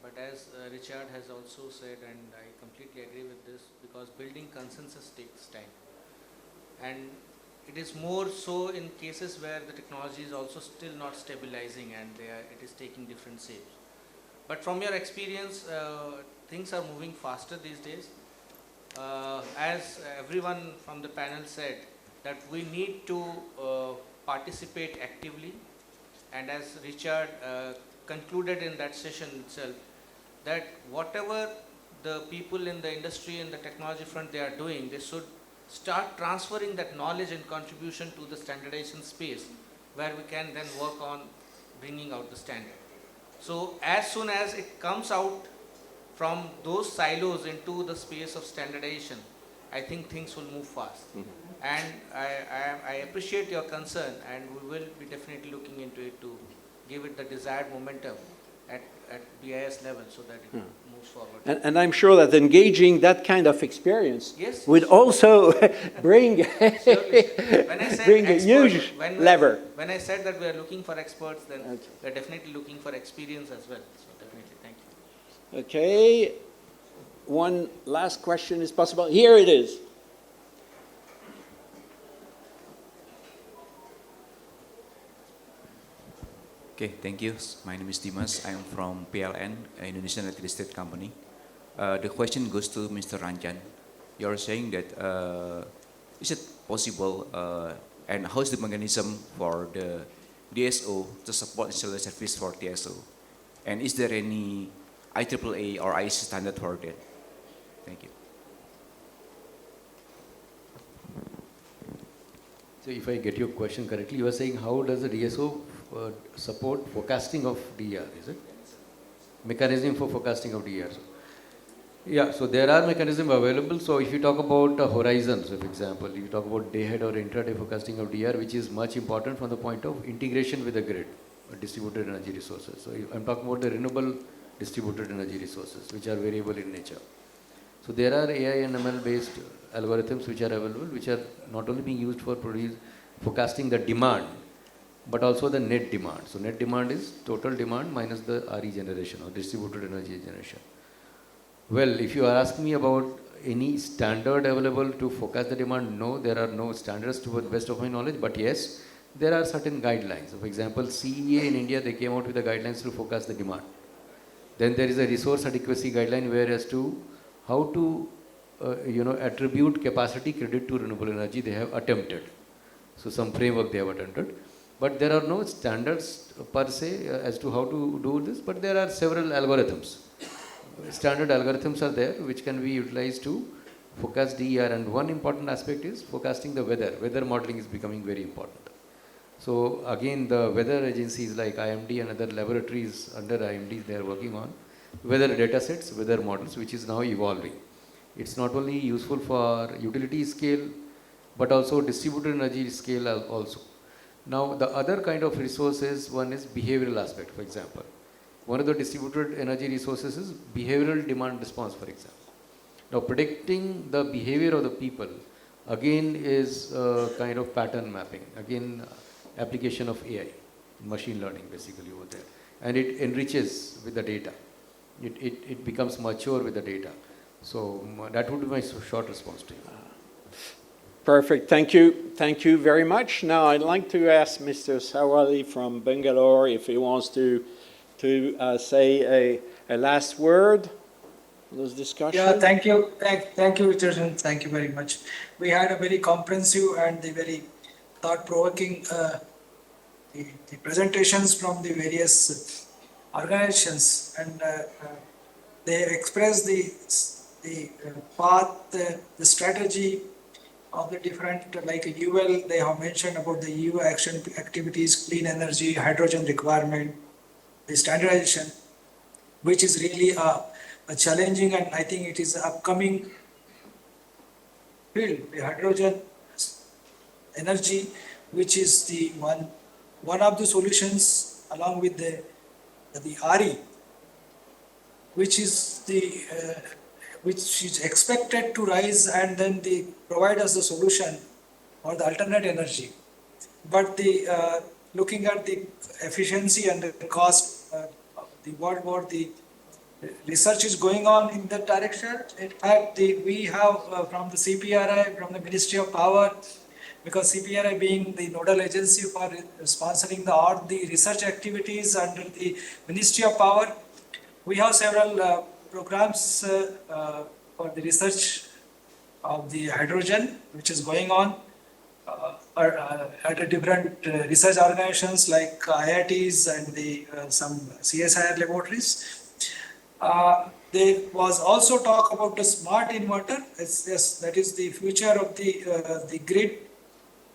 [SPEAKER 4] But as Richard has also said, and I completely agree with this, because building consensus takes time. And it is more so in cases where the technology is also still not stabilizing and it is taking different shapes. But from your experience, things are moving faster these days. As everyone from the panel said, that we need to participate actively. And as Richard concluded in that session itself, that whatever the people in the industry and the technology front they are doing, they should start transferring that knowledge and contribution to the standardization space where we can then work on bringing out the standard. So as soon as it comes out from those silos into the space of standardization, I think things will move fast. And I appreciate your concern, and we will be definitely looking into it to give it the desired momentum at BIS level so that it moves forward.
[SPEAKER 2] And I'm sure that engaging that kind of experience would also bring, bring a huge lever.
[SPEAKER 4] When I said that we are looking for experts, then we are definitely looking for experience as well. So definitely, thank you.
[SPEAKER 2] Okay, one last question is possible. Here it is.
[SPEAKER 12] Okay, thank you. My name is Dimas. I am from PLN, Indonesian Real Estate Company. The question goes to Mr. Ranjan. You're saying that is it possible and how is the mechanism for the DSO to support installation service for TSO? And is there any IEEE or IEC standard for that? Thank you.
[SPEAKER 8] So if I get your question correctly, you are saying how does the DSO support forecasting of DER, is it? Mechanism for forecasting of DER. Yeah, so there are mechanisms available. So if you talk about horizons, for example, if you talk about day-ahead or intraday forecasting of DER, which is much important from the point of integration with the grid, distributed energy resources. So I'm talking about the renewable distributed energy resources, which are variable in nature. So there are AI and ML based algorithms which are available, which are not only being used for forecasting the demand, but also the net demand. So net demand is total demand minus the RE generation or distributed energy generation. Well, if you are asking me about any standard available to forecast the demand, no, there are no standards to the best of my knowledge, but yes, there are certain guidelines. So for example, CEA in India, they came out with the guidelines to forecast the demand. Then there is a resource adequacy guideline where as to how to attribute capacity credit to renewable energy they have attempted. So some framework they have attended. But there are no standards per se as to how to do this, but there are several algorithms. Standard algorithms are there which can be utilized to forecast DER, and one important aspect is forecasting the weather. Weather modeling is becoming very important. So again, the weather agencies like IMD and other laboratories under IMD, they are working on weather data sets, weather models, which is now evolving. It's not only useful for utility scale, but also distributed energy scale also. Now, the other kind of resources, one is behavioral aspect, for example. One of the distributed energy resources is behavioral demand response, for example. Now, predicting the behavior of the people, again, is a kind of pattern mapping. Again, application of AI, machine learning, basically, over there. And it enriches with the data. It becomes mature with the data. So, that would be my short response to you.
[SPEAKER 2] Perfect. Thank you. Thank you very much. Now, I'd like to ask Mr. Sawali from Bangalore if he wants to say a last word on this discussion.
[SPEAKER 3] Yeah, thank you. Thank you, Richard, and thank you very much. We had a very comprehensive and the very thought-provoking the presentations from the various organizations, and they express the path, the strategy of the different, like UL, they have mentioned about the EU action activities, clean energy, hydrogen requirement, the standardization, which is really a challenging, and I think it is an upcoming field, the hydrogen energy, which is the one of the solutions along with the RE, which is which is expected to rise, and then they provide us the solution or the alternate energy. But the looking at the efficiency and the cost, the research is going on in that direction. In fact, we have from the CPRI, from the Ministry of Power, because CPRI being the nodal agency for sponsoring all the research activities under the Ministry of Power, we have several programs for the research of the hydrogen, which is going on at a different research organizations like IITs and some CSIR laboratories. There was also talk about the smart inverter. Yes, that is the future of the grid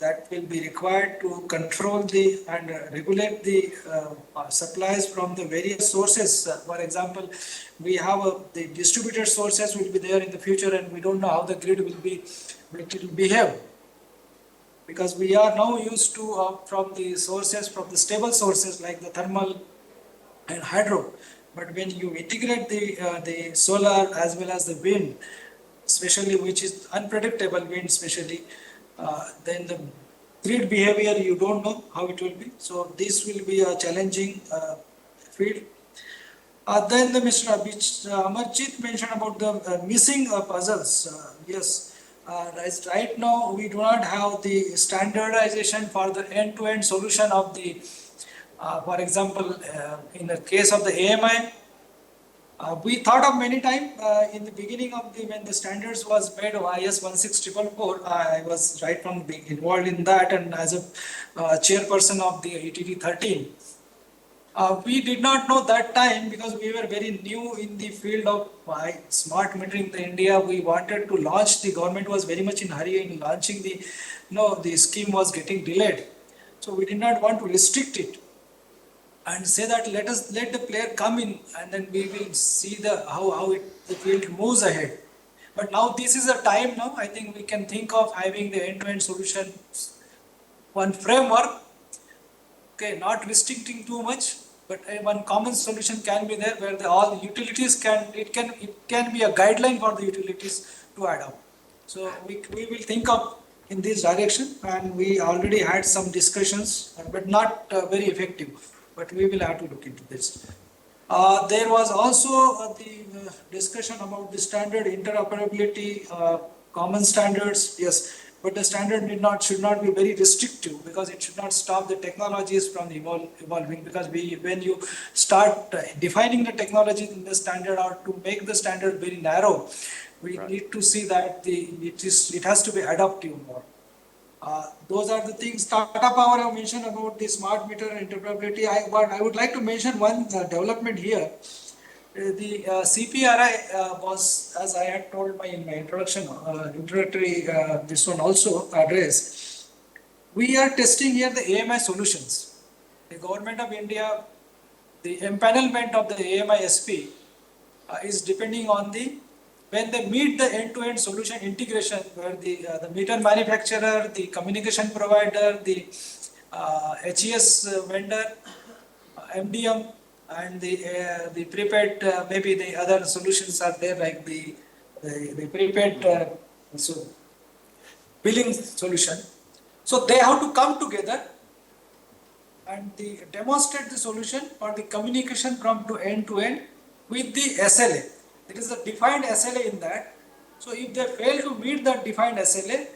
[SPEAKER 3] that will be required to control and regulate the supplies from the various sources. For example, we have the distributed sources will be there in the future, and we don't know how the grid will behave, because we are now used to from the stable sources like the thermal and hydro. But when you integrate the solar as well as the wind, especially which is unpredictable wind, especially, then the grid behavior, you don't know how it will be. So this will be a challenging field. Then the Mr. Amarjit mentioned about the missing puzzles. Yes, right now we do not have the standardization for the end-to-end solution of the, for example, in the case of the AMI, we thought of many times in the beginning of when the standards was made of IS16444. I was right from being involved in that, and as a chairperson of the ETD 13. We did not know that time, because we were very new in the field of smart metering in India. We wanted to launch, the government was very much in hurry in launching the scheme was getting delayed. So we did not want to restrict it and say that let the player come in, and then we will see how the field moves ahead. But now this is a time now, I think we can think of having the end-to-end solution, one framework, okay, not restricting too much, but one common solution can be there where all utilities it can be a guideline for the utilities to adopt. So we will think of in this direction, and we already had some discussions, but not very effective. But we will have to look into this. There was also the discussion about the standard interoperability, common standards. Yes, but the standard should not be very restrictive, because it should not stop the technologies from evolving. Because when you start defining the technology in the standard, or to make the standard very narrow, we need to see that it has to be adaptive more. Those are the things. Tata Power have mentioned about the smart meter interoperability. But I would like to mention one development here. The CPRI was, as I had told in my introduction, introductory this one also address. We are testing here the AMI solutions. The government of India, the empanelment of the AMI SP is depending on the when they meet the end-to-end solution integration, where the meter manufacturer, the communication provider, the HES vendor, MDM, and the prepaid, maybe the other solutions are there, like the prepaid so billing solution. So they have to come together and demonstrate the solution for the communication from end to end with the SLA. There is a defined SLA in that. So if they fail to meet that defined SLA,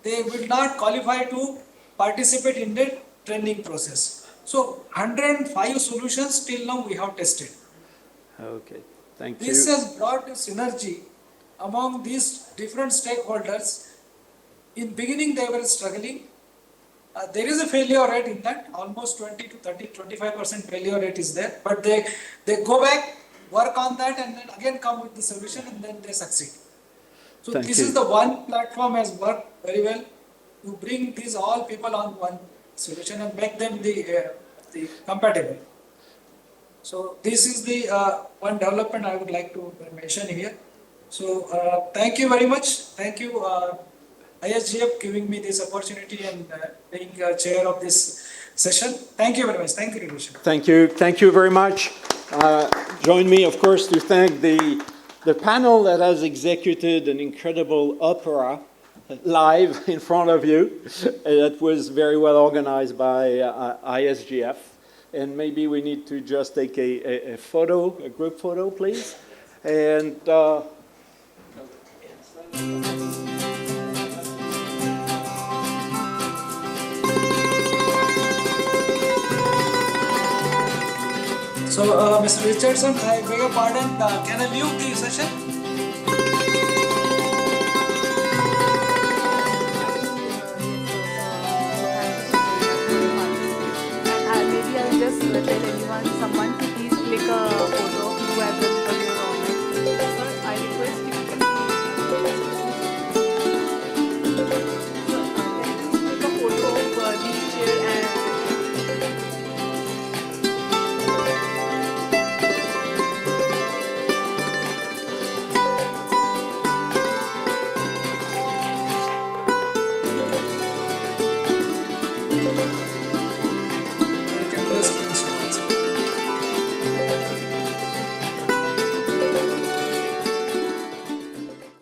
[SPEAKER 3] they will not qualify to participate in the training process. So 105 solutions till now we have tested.
[SPEAKER 2] Okay, thank you.
[SPEAKER 3] This has brought a synergy among these different stakeholders. In beginning they were struggling. There is a failure rate in that, almost 20 to 30, 25% failure rate is there, but they go back, work on that, and then again come with the solution, and then they succeed. So
[SPEAKER 2] Thank
[SPEAKER 3] this
[SPEAKER 2] you.
[SPEAKER 3] is the one platform has worked very well to bring these all people on one solution and make them the compatible. So this is the one development I would like to mention here. So thank you very much. Thank you. ISGF giving me this opportunity and being chair of this session. Thank you very much. Thank you, Rishabh.
[SPEAKER 2] Thank you. Thank you very much. Join me, of course, to thank the panel that has executed an incredible opera live in front of you. That was very well organized by ISGF. And maybe we need to just take a photo, a group photo, please. And
[SPEAKER 3] so, Mr. Richardson, I beg your pardon. Can I leave the session?
[SPEAKER 1] Maybe I'll just tell anyone, someone